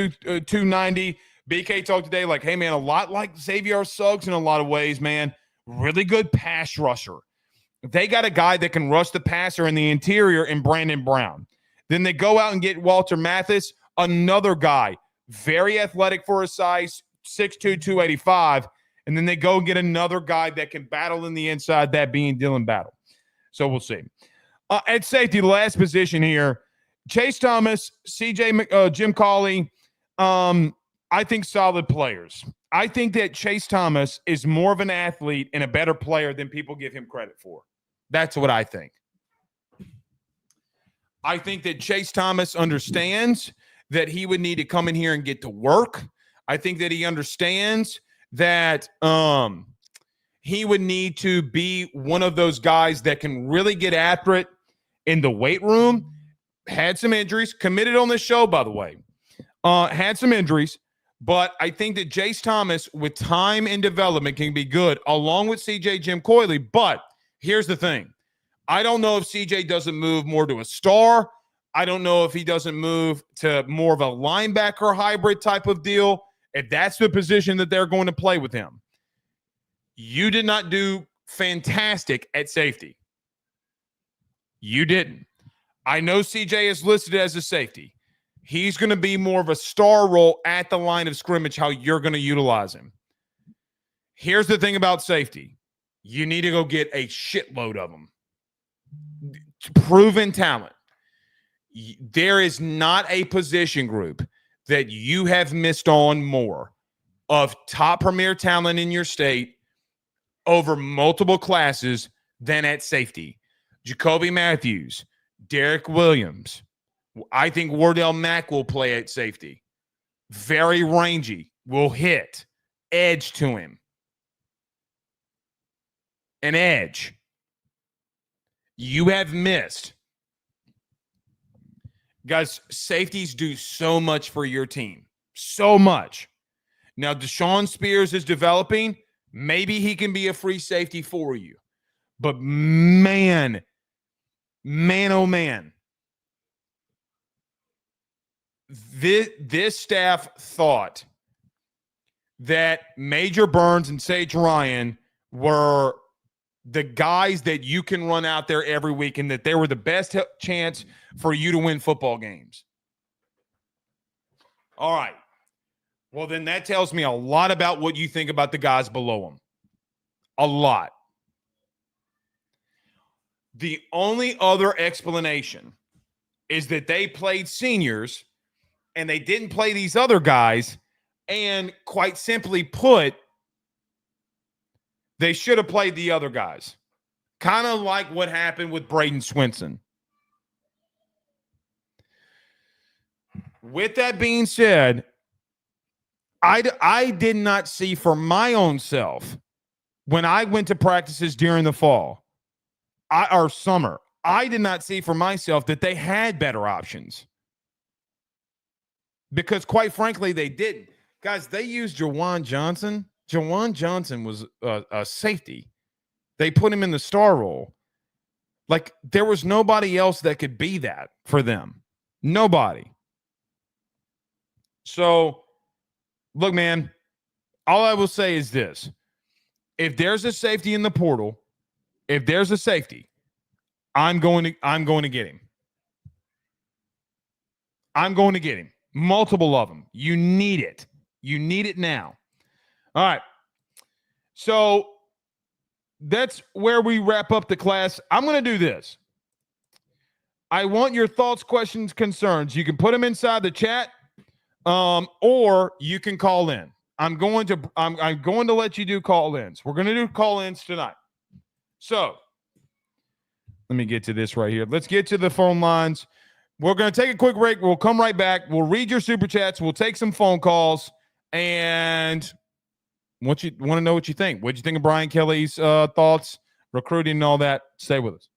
290. BK talked today like, hey, man, a lot like Xavier Suggs in a lot of ways, man. Really good pass rusher. They got a guy that can rush the passer in the interior in Brandon Brown. Then they go out and get Walter Mathis, another guy, very athletic for his size, 6'2", 285. And then they go and get another guy that can battle in the inside, that being Dylan Battle. So we'll see. At safety, the last position here, Chase Thomas, Jim Cawley, I think solid players. I think that Chase Thomas is more of an athlete and a better player than people give him credit for. That's what I think. I think that Chase Thomas understands that he would need to come in here and get to work. I think that he understands that he would need to be one of those guys that can really get after it in the weight room. Had some injuries, committed on this show, by the way. Had some injuries. But I think that Jace Thomas, with time and development, can be good, along with CJ Jim Coyley. But here's the thing. I don't know if CJ doesn't move more to a star. I don't know if he doesn't move to more of a linebacker hybrid type of deal, if that's the position that they're going to play with him. You did not do fantastic at safety. You didn't. I know CJ is listed as a safety. He's going to be more of a star role at the line of scrimmage, how you're going to utilize him. Here's the thing about safety. You need to go get a shitload of them. Proven talent. There is not a position group that you have missed on more of top premier talent in your state over multiple classes than at safety. Jacoby Matthews, Derek Williams. I think Wardell Mack will play at safety. Very rangy. Will hit. Edge to him. An edge. You have missed. Guys, safeties do so much for your team. So much. Now, Deshaun Spears is developing. Maybe he can be a free safety for you. But man, oh man. This staff thought that Major Burns and Sage Ryan were the guys that you can run out there every week and that they were the best chance for you to win football games. All right. Well, then that tells me a lot about what you think about the guys below them. A lot. The only other explanation is that they played seniors and they didn't play these other guys. And quite simply put, they should have played the other guys. Kind of like what happened with Braden Swinson. With that being said, I did not see for my own self when I went to practices during the fall or summer, I did not see for myself that they had better options. Because quite frankly, they didn't. Guys, they used Jawan Johnson. Jawan Johnson was a safety. They put him in the star role. Like, there was nobody else that could be that for them. Nobody. So, look, man, all I will say is this. If there's a safety in the portal, if there's a safety, I'm going to get him. I'm going to get him. Multiple of them. You need it. You need it now. All right. So that's where we wrap up the class. I'm going to do this. I want your thoughts, questions, concerns. You can put them inside the chat, or you can call in. I'm going to let you do call-ins. We're going to do call-ins tonight. So let me get to this right here. Let's get to the phone lines. We're going to take a quick break. We'll come right back. We'll read your super chats. We'll take some phone calls. And want to know what you think. What do you think of Brian Kelly's thoughts, recruiting, and all that? Stay with us.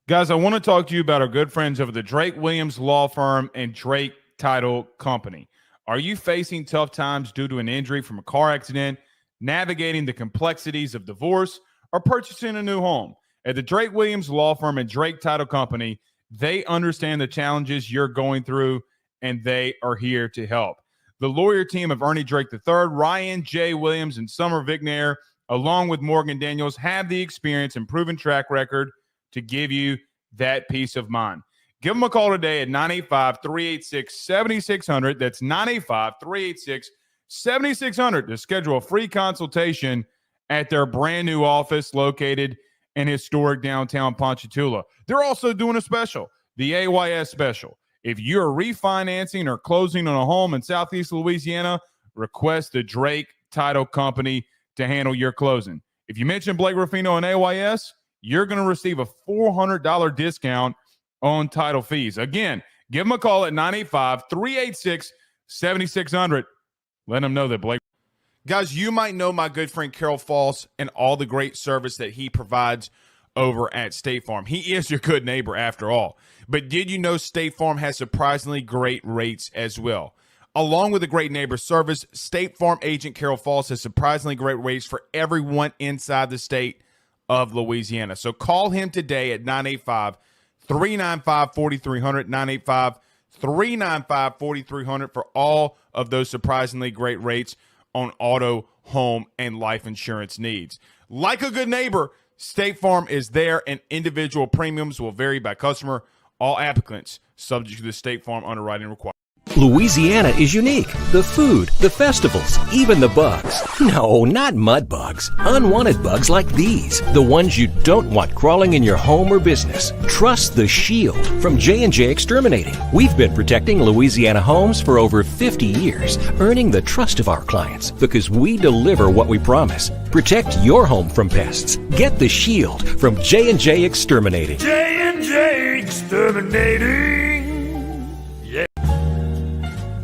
Guys, I want to talk to you about our good friends over the Drake Williams Law Firm and Drake Title Company. Are you facing tough times due to an injury from a car accident, navigating the complexities of divorce, or purchasing a new home? At the Drake Williams Law Firm and Drake Title Company, they understand the challenges you're going through, and they are here to help. The lawyer team of Ernie Drake III, Ryan J. Williams, and Summer Vignair, along with Morgan Daniels, have the experience and proven track record to give you that peace of mind. Give them a call today at 985-386-7600. That's 985-386-7600 to schedule a free consultation at their brand new office located in historic downtown Ponchatoula. They're also doing a special, the AYS special. If you're refinancing or closing on a home in Southeast Louisiana, request the Drake Title Company to handle your closing. If you mention Blake Ruffino and AYS, you're going to receive a $400 discount on title fees. Again, give them a call at 985-386-7600. Let them know that Blake. Guys, you might know my good friend Carol Falls and all the great service that he provides over at State Farm. He is your good neighbor after all. But did you know State Farm has surprisingly great rates as well? Along with the great neighbor service, State Farm agent Carol Falls has surprisingly great rates for everyone inside the state of Louisiana. So call him today at 985-395-4300, 985-395-4300 for all of those surprisingly great rates on auto, home, and life insurance needs. Like a good neighbor, State Farm is there, and individual premiums will vary by customer. All applicants subject to the State Farm underwriting requirements. Louisiana is unique. The food, the festivals, even the bugs. No, not mud bugs. Unwanted bugs like these. The ones you don't want crawling in your home or business. Trust the Shield from J&J Exterminating. We've been protecting Louisiana homes for over 50 years, earning the trust of our clients because we deliver what we promise. Protect your home from pests. Get the Shield from J&J Exterminating. J&J Exterminating.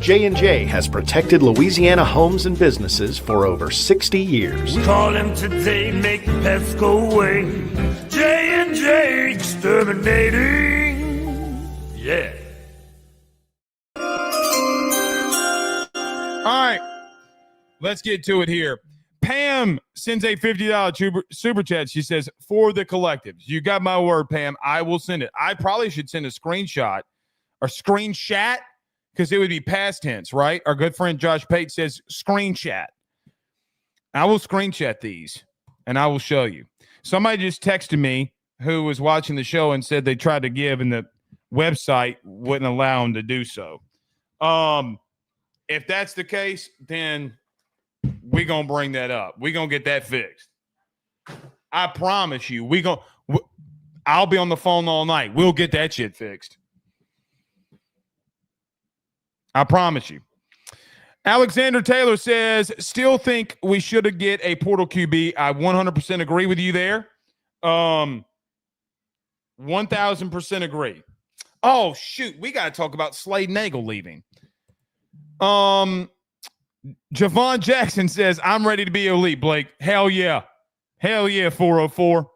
J&J has protected Louisiana homes and businesses for over 60 years. Call him today, make the pests go away. J&J Exterminating. Yeah. All right, let's get to it here. Pam sends a $50 super chat. She says, for the collectives. You got my word, Pam. I will send it. I probably should send a screenshot or screenshot because it would be past tense, right? Our good friend Josh Pate says screenshot. I will screenshot these, and I will show you. Somebody just texted me who was watching the show and said they tried to give, and the website wouldn't allow them to do so. If that's the case, then we're going to bring that up. We're going to get that fixed. I promise you. I'll be on the phone all night. We'll get that shit fixed. I promise you. Alexander Taylor says, still think we should get a portal QB. I 100% agree with you there. 1000% agree. Oh, shoot. We got to talk about Slade Nagle leaving. Javon Jackson says, I'm ready to be elite, Blake. Hell yeah. Hell yeah, 404.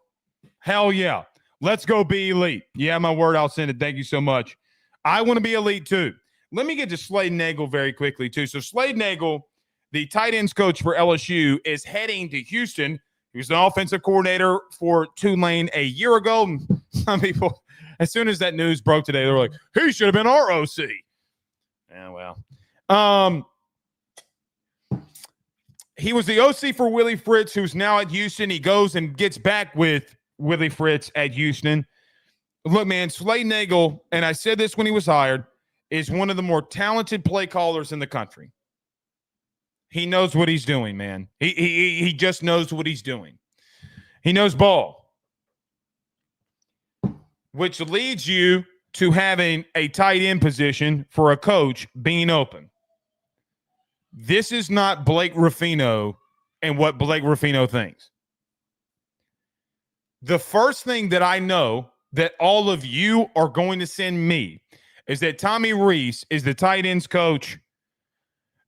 Hell yeah. Let's go be elite. Yeah, my word. I'll send it. Thank you so much. I want to be elite too. Let me get to Slade Nagle very quickly too. So Slade Nagle, the tight ends coach for LSU, is heading to Houston. He was the offensive coordinator for Tulane a year ago. Some people, as soon as that news broke today, they were like, he should have been our OC. Yeah, well. He was the OC for Willie Fritz, who's now at Houston. He goes and gets back with Willie Fritz at Houston. Look, man, Slade Nagle, and I said this when he was hired, is one of the more talented play callers in the country. He knows what he's doing, man. He just knows what he's doing. He knows ball, which leads you to having a tight end position for a coach being open. This is not Blake Ruffino and what Blake Ruffino thinks. The first thing that I know that all of you are going to send me is that Tommy Rees is the tight ends coach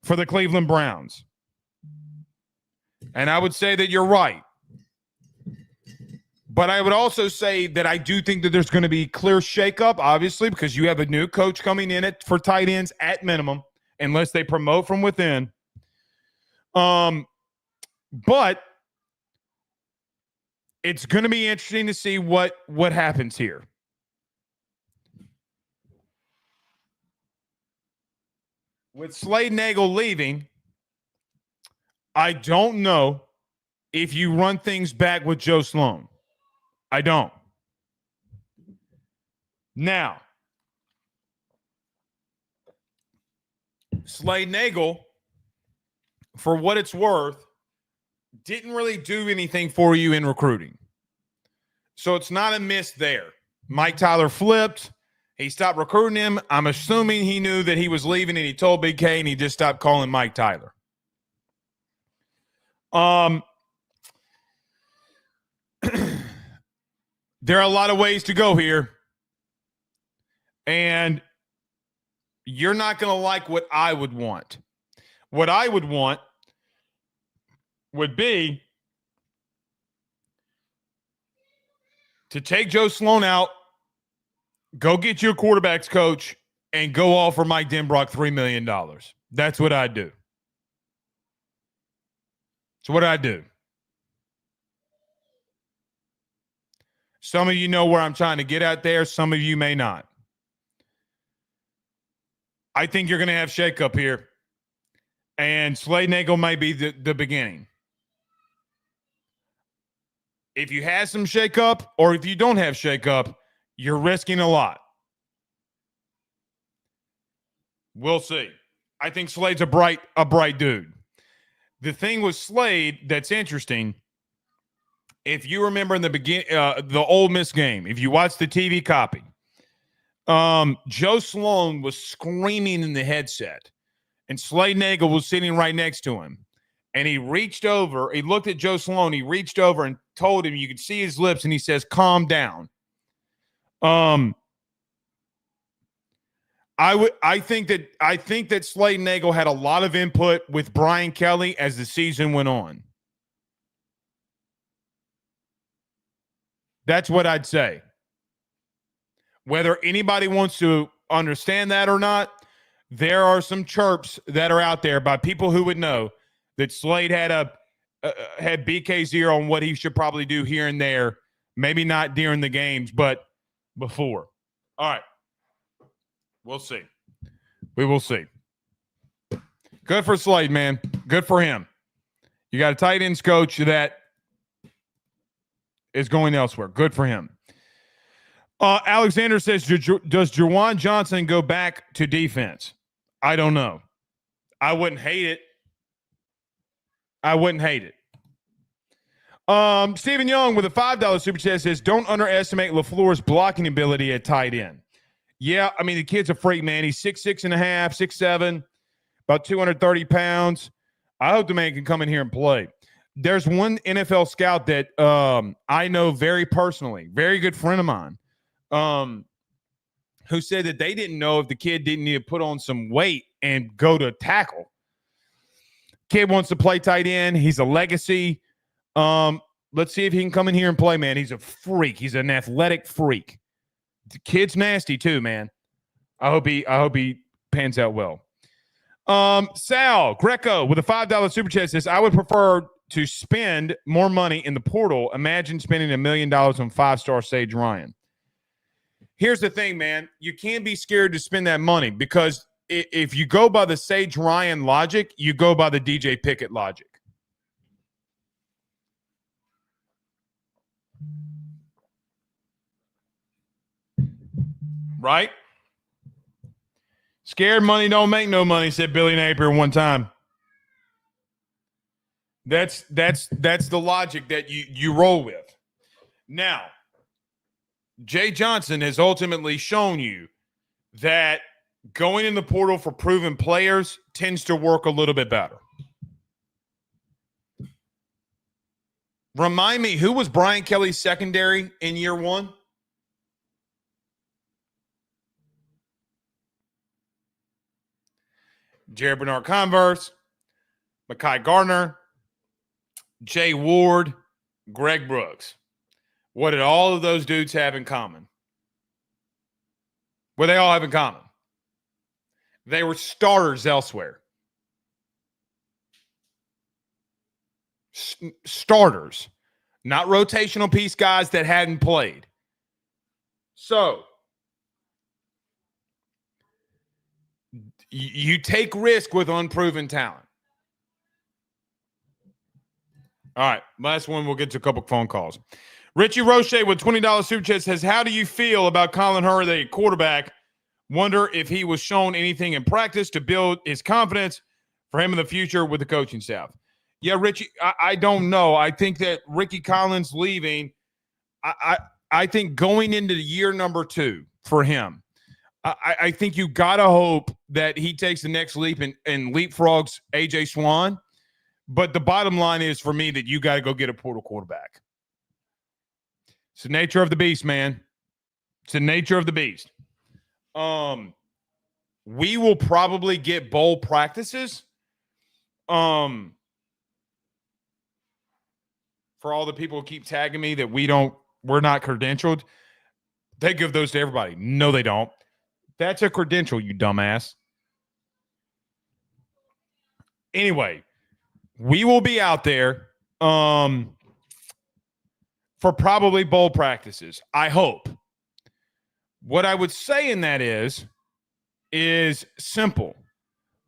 for the Cleveland Browns. And I would say that you're right. But I would also say that I do think that there's going to be clear shakeup, obviously, because you have a new coach coming in for tight ends at minimum, unless they promote from within. But it's going to be interesting to see what happens here. With Slade Nagle leaving, I don't know if you run things back with Joe Sloan. I don't. Now, Slade Nagle, for what it's worth, didn't really do anything for you in recruiting. So it's not a miss there. Mike Tyler flipped. He stopped recruiting him. I'm assuming he knew that he was leaving and he told Big K and he just stopped calling Mike Tyler. There are a lot of ways to go here. And you're not going to like what I would want. What I would want would be to take Joe Sloan out, go get your quarterback's coach, and go offer Mike Denbrock $3 million. That's what I'd do. So what I'd do. Some of you know where I'm trying to get at there. Some of you may not. I think you're going to have shakeup here. And Slade Nagle might be the beginning. If you have some shakeup or if you don't have shakeup, you're risking a lot. We'll see. I think Slade's a bright dude. The thing with Slade that's interesting, if you remember in the beginning, the Ole Miss game, if you watch the TV copy, Joe Sloan was screaming in the headset, and Slade Nagle was sitting right next to him. And he reached over, he looked at Joe Sloan, he reached over and told him, you could see his lips, and he says, calm down. I think that Slade Nagle had a lot of input with Brian Kelly as the season went on. That's what I'd say. Whether anybody wants to understand that or not, there are some chirps that are out there by people who would know that Slade had BK0 on what he should probably do here and there. Maybe not during the games, but before. All right. We'll see. We will see. Good for Slade, man. Good for him. You got a tight ends coach that is going elsewhere. Good for him. Alexander says, does Juwan Johnson go back to defense? I don't know. I wouldn't hate it. Stephen Young with a $5 super chat says, don't underestimate LaFleur's blocking ability at tight end. Yeah, I mean, the kid's a freak, man. He's 6'6 and a half, 6'7", about 230 pounds. I hope the man can come in here and play. There's one NFL scout that I know very personally, very good friend of mine, who said that they didn't know if the kid didn't need to put on some weight and go to tackle. Kid wants to play tight end. He's a legacy. Let's see if he can come in here and play, man. He's a freak. He's an athletic freak. The kid's nasty too, man. I hope he pans out well. Sal Greco with a $5 super chat says, I would prefer to spend more money in the portal. Imagine spending $1 million on 5-star Sage Ryan. Here's the thing, man. You can't be scared to spend that money because if you go by the Sage Ryan logic, you go by the DJ Pickett logic. Right? Scared money don't make no money, said Billy Napier one time. That's the logic that you roll with. Now, Jay Johnson has ultimately shown you that going in the portal for proven players tends to work a little bit better. Remind me, who was Brian Kelly's secondary in year one? Jared Bernard Converse, Mekhi Gardner, Jay Ward, Greg Brooks. What did all of those dudes have in common? What they all have in common? They were starters elsewhere. Starters, not rotational piece guys that hadn't played. So, you take risk with unproven talent. All right, last one. We'll get to a couple phone calls. Richie Roche with $20 super chat says, how do you feel about Colin Hurley, quarterback? Wonder if he was shown anything in practice to build his confidence for him in the future with the coaching staff. Yeah, Richie, I don't know. I think that Ricky Collins leaving, I think going into the year number 2 for him, I think you got to hope that he takes the next leap and leapfrogs A.J. Swan. But the bottom line is for me that you got to go get a portal quarterback. It's the nature of the beast, man. It's the nature of the beast. We will probably get bowl practices. For all the people who keep tagging me that we're not credentialed, they give those to everybody. No, they don't. That's a credential, you dumbass. Anyway, we will be out there for probably bowl practices. I hope. What I would say in that is simple.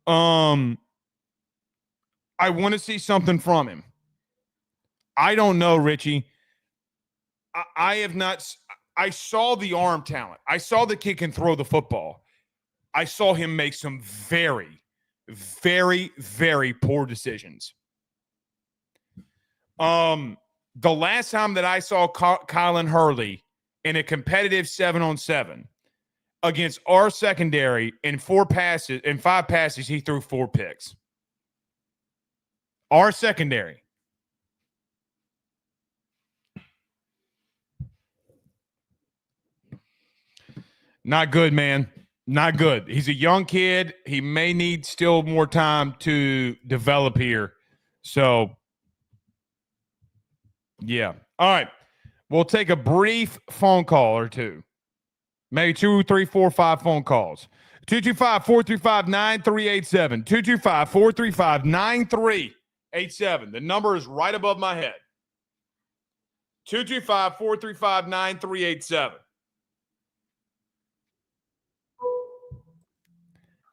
I want to see something from him. I don't know, Richie. I have not. I saw the arm talent. I saw the kid can throw the football. I saw him make some very, very, very poor decisions. The last time that I saw Colin Hurley in a competitive 7-on-7 against our secondary in 5 passes, he threw 4 picks. Our secondary. Not good, man. Not good. He's a young kid. He may need still more time to develop here. So, yeah. All right. We'll take a brief phone call or two. Maybe 2, 3, 4, 5 phone calls. 225-435-9387. 225-435-9387. The number is right above my head. 225-435-9387.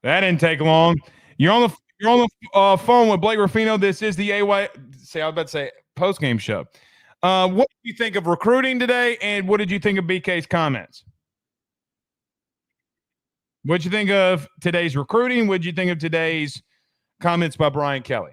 That didn't take long. You're on the phone with Blake Ruffino. This is the post-game show. What did you think of recruiting today, and what did you think of BK's comments? What did you think of today's recruiting? What did you think of today's comments by Brian Kelly?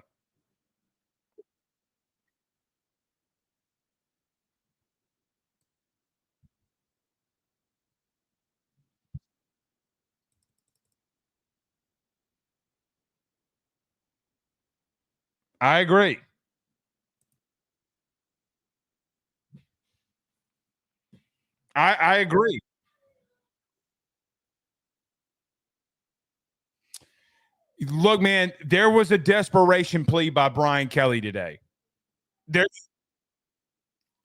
I agree. I agree. Look, man, there was a desperation plea by Brian Kelly today. There's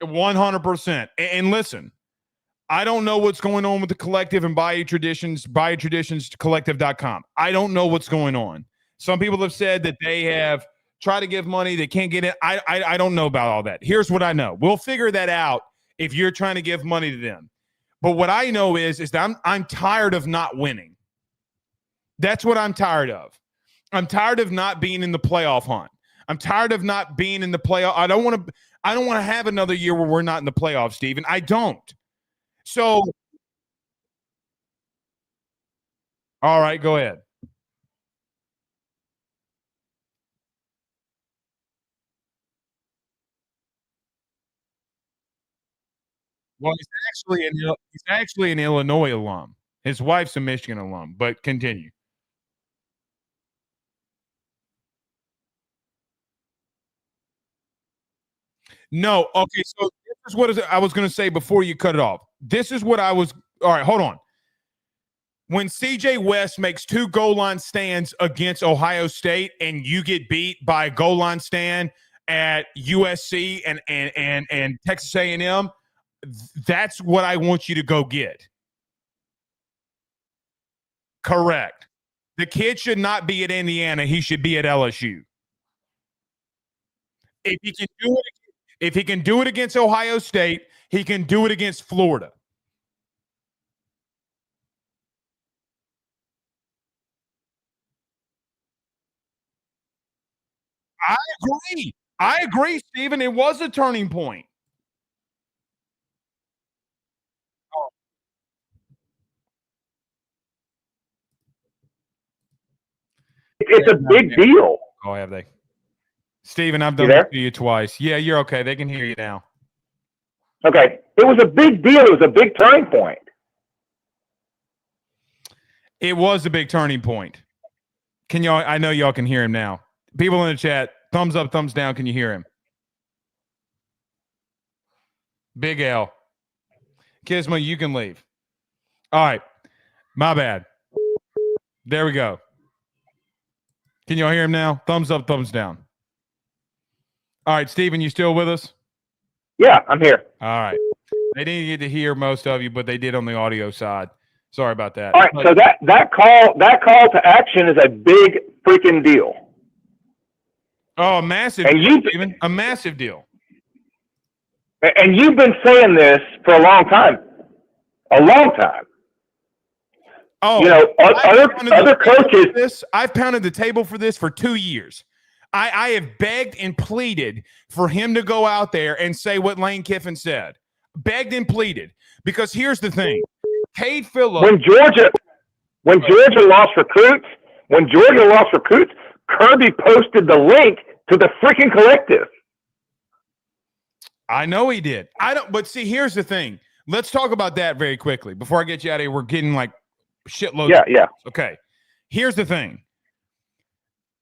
100%. And listen, I don't know what's going on with the collective and buyatraditionscollective.com. I don't know what's going on. Some people have said that they have tried to give money, they can't get it. I don't know about all that. Here's what I know. We'll figure that out if you're trying to give money to them. But what I know is that I'm tired of not winning. That's what I'm tired of. I'm tired of not being in the playoff hunt. I'm tired of not being in the playoff. I don't want to have another year where we're not in the playoffs, Steven. I don't. So, all right, go ahead. Well, he's actually an Illinois alum. His wife's a Michigan alum, but continue. No, okay, so this is what I was going to say before you cut it off. This is what I was – all right, hold on. When CJ West makes 2 goal line stands against Ohio State and you get beat by a goal line stand at USC and Texas A&M, that's what I want you to go get. Correct. The kid should not be at Indiana. He should be at LSU. If he can do it against Ohio State, he can do it against Florida. I agree, Stephen. It was a turning point. It's a big deal. Oh, have they? Stephen, I've done this to you twice. Yeah, you're okay. They can hear you now. Okay. It was a big deal. It was a big turning point. It was a big turning point. Can y'all? I know y'all can hear him now. People in the chat, thumbs up, thumbs down. Can you hear him? Big L. Kisma, you can leave. All right. My bad. There we go. Can y'all hear him now? Thumbs up, thumbs down. All right, Stephen, you still with us? Yeah, I'm here. All right. They didn't get to hear most of you, but they did on the audio side. Sorry about that. All right, so that call to action is a big freaking deal. Oh, a massive and deal, Stephen. A massive deal. And you've been saying this for a long time. A long time. Oh, you know, other coaches. I've pounded the table for this for 2 years. I have begged and pleaded for him to go out there and say what Lane Kiffin said. Begged and pleaded. Because here's the thing. Cade Phillips. When Georgia lost recruits, Kirby posted the link to the freaking collective. I know he did. But see, here's the thing. Let's talk about that very quickly before I get you out of here. We're getting like shitloads. Yeah. Okay. Here's the thing.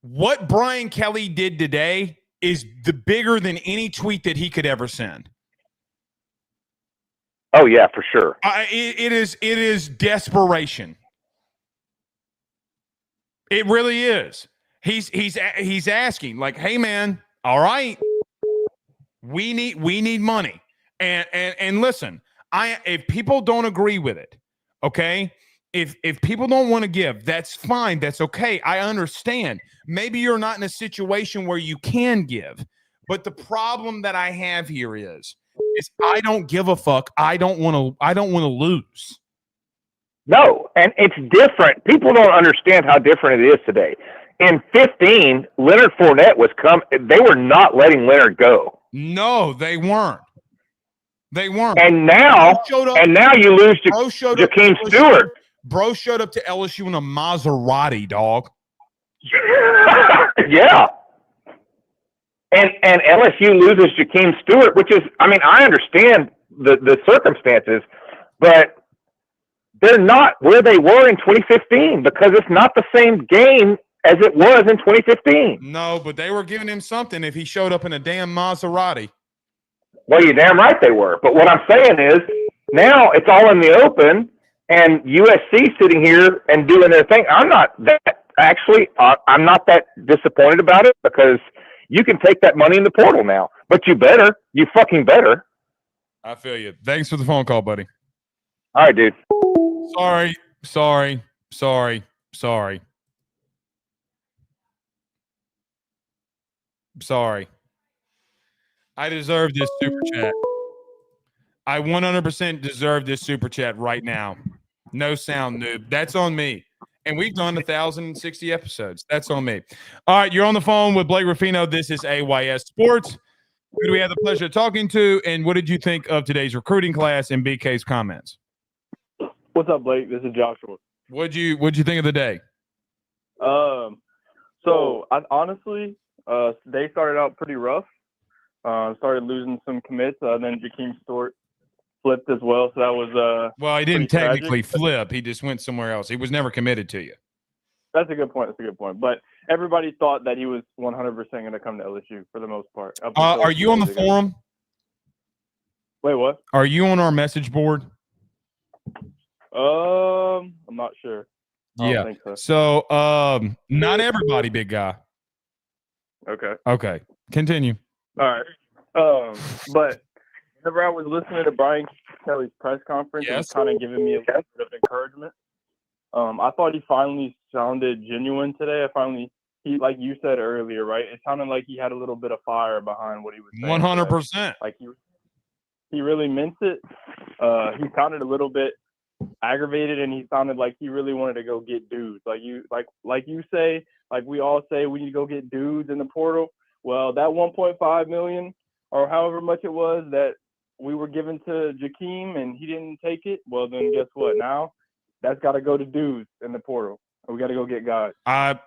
What Brian Kelly did today is bigger than any tweet that he could ever send. Oh yeah, for sure. It is desperation. It really is. He's asking like, "Hey man, all right, we need money." And listen, if people don't agree with it, okay? If people don't want to give, that's fine. That's okay. I understand. Maybe you're not in a situation where you can give. But the problem that I have here is I don't give a fuck. I don't want to lose. No, and it's different. People don't understand how different it is today. In 2015, Leonard Fournette they were not letting Leonard go. No, they weren't. They weren't. And now you lose to Jakeem Stewart. Bro showed up to LSU in a Maserati, dog. Yeah. And LSU loses Jakeem Stewart, which is, I mean, I understand the circumstances, but they're not where they were in 2015 because it's not the same game as it was in 2015. No, but they were giving him something if he showed up in a damn Maserati. Well, you're damn right they were. But what I'm saying is now it's all in the open, and USC sitting here and doing their thing. I'm not that disappointed about it because you can take that money in the portal now. But you better. You fucking better. I feel you. Thanks for the phone call, buddy. All right, dude. Sorry. I deserve this super chat. I 100% deserve this super chat right now. No sound, noob. That's on me. And we've done 1,060 episodes. That's on me. All right, you're on the phone with Blake Ruffino. This is AYS Sports. Who do we have the pleasure of talking to? And what did you think of today's recruiting class and BK's comments? What's up, Blake? This is Joshua. What'd you think of the day? So I honestly, they started out pretty rough. Started losing some commits. Then Jakeem Stewart flipped as well. So that was well, he didn't technically tragic. flip. He just went somewhere else. He was never committed to you. That's a good point. But everybody thought that he was 100% going to come to LSU for the most part. Are you on the forum? Wait, what? Are you on our message board? I'm not sure. I don't think so. Not everybody, big guy. Okay. Continue. All right. But whenever I was listening to Brian Kelly's press conference, it was kind of giving me a little bit of encouragement. I thought he finally sounded genuine today. He like you said earlier, right? It sounded like he had a little bit of fire behind what he was saying. 100%. Like he really meant it. He sounded a little bit aggravated, and he sounded like he really wanted to go get dudes. Like you say, like we all say, we need to go get dudes in the portal. Well, that 1.5 million or however much it was that we were given to Jakeem and he didn't take it. Well, then guess what? Now that's got to go to dudes in the portal. We got to go get guys. I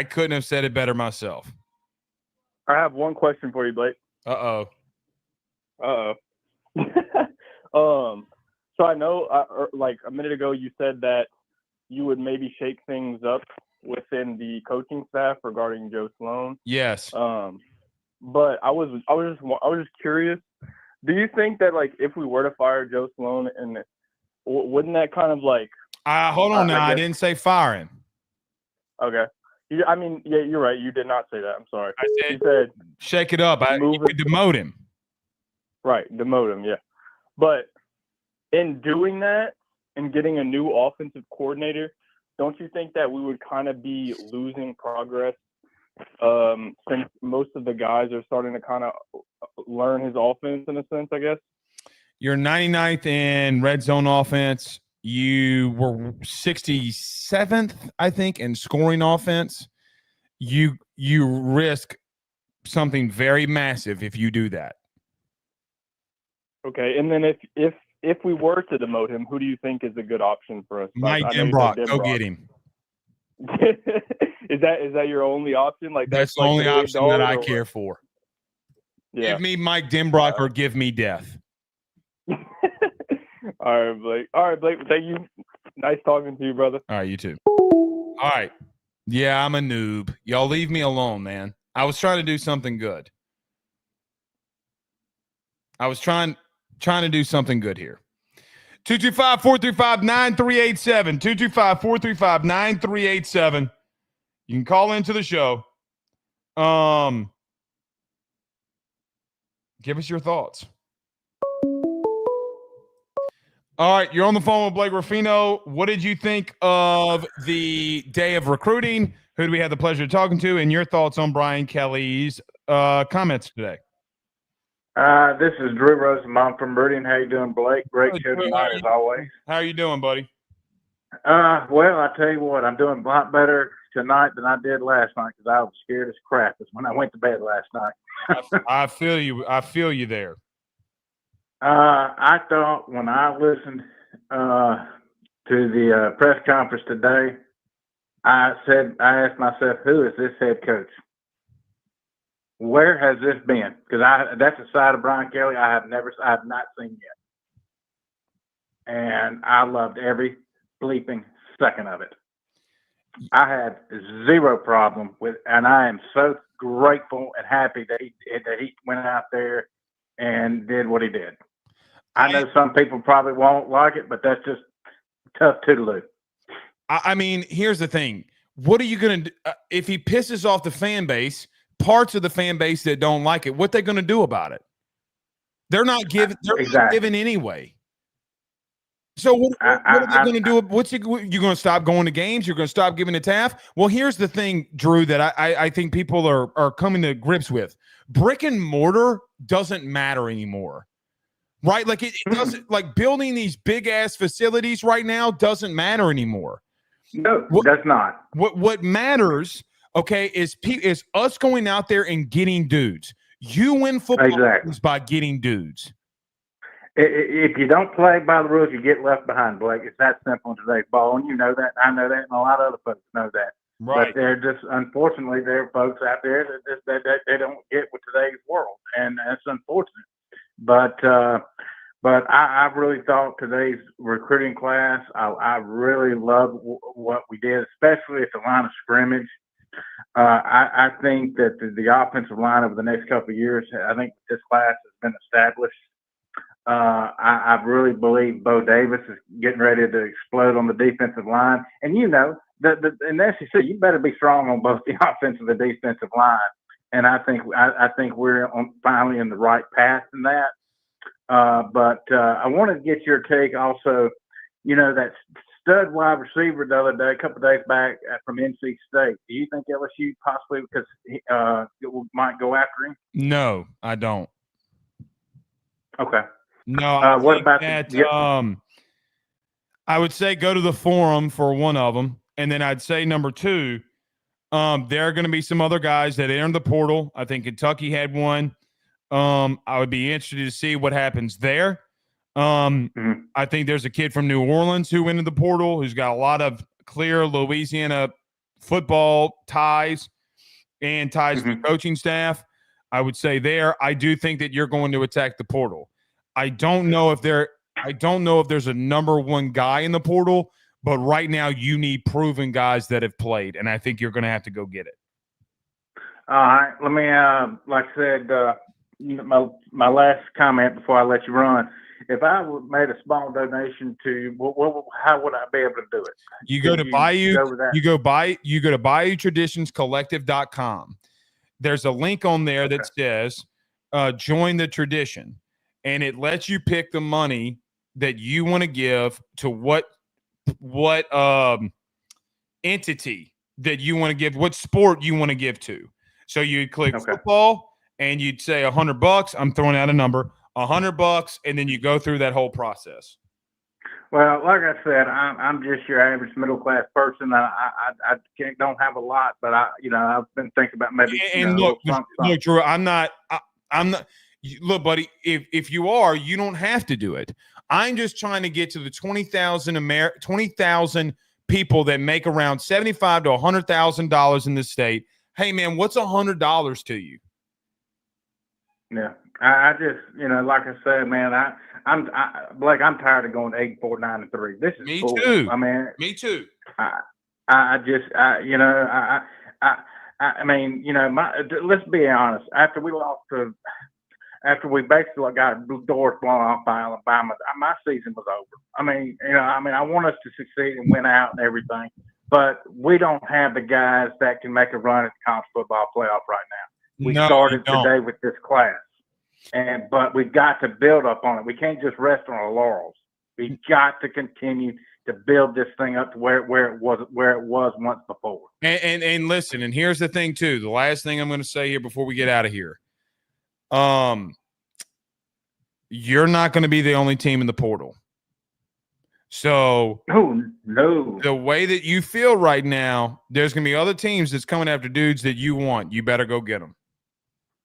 couldn't have said it better myself. I have one question for you, Blake. Uh-oh. So I know, like a minute ago, you said that you would maybe shake things up within the coaching staff regarding Joe Sloan. Yes. But I was just curious. Do you think that like if we were to fire Joe Sloan, and wouldn't that kind of like? Hold on now. I didn't say fire him. Okay. I mean, yeah, you're right. You did not say that. I'm sorry. You said shake it up. You could demote him. Right, demote him. Yeah, but in doing that and getting a new offensive coordinator, don't you think that we would kind of be losing progress since most of the guys are starting to kind of learn his offense in a sense, I guess? You're 99th in red zone offense. You were 67th, I think, in scoring offense. You risk something very massive if you do that. Okay, and then if we were to demote him, who do you think is a good option for us? Mike Denbrock, go get him. Is that your only option? Like that's the only option that I care for. Yeah. Give me Mike Denbrock or give me death. All right, Blake. Thank you. Nice talking to you, brother. All right, you too. All right. Yeah, I'm a noob. Y'all leave me alone, man. I was trying to do something good. I was trying to do something good here. 225-435-9387. 225-435-9387. You can call into the show. Give us your thoughts. All right, you're on the phone with Blake Ruffino. What did you think of the day of recruiting? Who do we have the pleasure of talking to? And your thoughts on Brian Kelly's comments today? This is Drew Rosenbaum from Meridian. How you doing, Blake? Great show tonight, as always. How are you doing, buddy? Well, I tell you what, I'm doing a lot better tonight than I did last night because I was scared as crap. It's when I went to bed last night. I feel you. I feel you there. I thought when I listened to the press conference today, I asked myself, who is this head coach? Where has this been? Because that's a side of Brian Kelly I have not seen yet. And I loved every bleeping second of it. I had zero problem with, and I am so grateful and happy that he went out there and did what he did. I know some people probably won't like it, but that's just tough toodaloo. I mean, here's the thing. What are you going to do if he pisses off the fan base, parts of the fan base that don't like it? What they going to do about it? They're not giving. They're not giving anyway. So what are they going to do? You going to stop going to games? You're going to stop giving to Taft? Well, here's the thing, Drew, that I think people are coming to grips with. Brick and mortar doesn't matter anymore, right? Like it doesn't. Like building these big ass facilities right now doesn't matter anymore. No, that's not. What matters, okay, is us going out there and getting dudes. You win football games by getting dudes. If you don't play by the rules, you get left behind, Blake. It's that simple in today's ball, and you know that. I know that, and a lot of other folks know that. Right. But they're just, unfortunately, there are folks out there that they don't get with today's world, and that's unfortunate. But I really thought today's recruiting class, I really loved what we did, especially at the line of scrimmage. I think that the offensive line over the next couple of years, I think this class has been established. I really believe Bo Davis is getting ready to explode on the defensive line. And, you know, in the SEC, you better be strong on both the offensive and defensive line. And I think we're finally in the right path in that. But I want to get your take also, you know, that stud wide receiver the other day, a couple of days back from NC State. Do you think LSU possibly, because might go after him? No, I don't. Okay. No. What about that? I would say go to the forum for one of them, and then I'd say number two, there are going to be some other guys that entered the portal. I think Kentucky had one. I would be interested to see what happens there. I think there's a kid from New Orleans who went into the portal who's got a lot of clear Louisiana football ties and ties to the coaching staff. I would say there. I do think that you're going to attack the portal. I don't know if there's a number one guy in the portal, but right now you need proven guys that have played, and I think you're going to have to go get it. All right. Let me, like I said, my last comment before I let you run. If I made a small donation to, how would I be able to do it? You go to BayouTraditionsCollective.com. There's a link on there that says join the tradition, and it lets you pick the money that you want to give to what entity that you want to give, what sport you want to give to. So you click football, and you'd say $100. I'm throwing out a number, $100, and then you go through that whole process. Well, like I said, I'm just your average middle class person. I don't have a lot, but I've been thinking about maybe. And look, Drew, I'm not. Look, buddy, if you are, you don't have to do it. I'm just trying to get to the 20,000 people that make around $75,000 to $100,000 in this state. Hey, man, what's $100 to you? Yeah, I just, like I said, man, I'm Blake. I'm tired of going 8, 4, 9, and 3. This is me cool. too. I mean, me too. Let's be honest. After we basically got doors blown off by Alabama, my season was over. I want us to succeed and win out and everything, but we don't have the guys that can make a run at the college football playoff right now. We started today with this class, but we've got to build up on it. We can't just rest on our laurels. We've got to continue to build this thing up to where it was once before. And listen, and here's the thing too. The last thing I'm going to say here before we get out of here. You're not going to be the only team in the portal. So no. The way that you feel right now, there's going to be other teams that's coming after dudes that you want. You better go get them.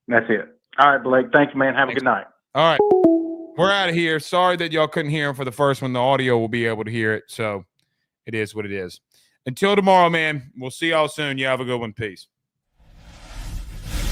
That's it. All right, Blake. Thank you, man. Have a good night. All right. We're out of here. Sorry that y'all couldn't hear him for the first one. The audio will be able to hear it. So it is what it is. Until tomorrow, man. We'll see y'all soon. You have a good one. Peace.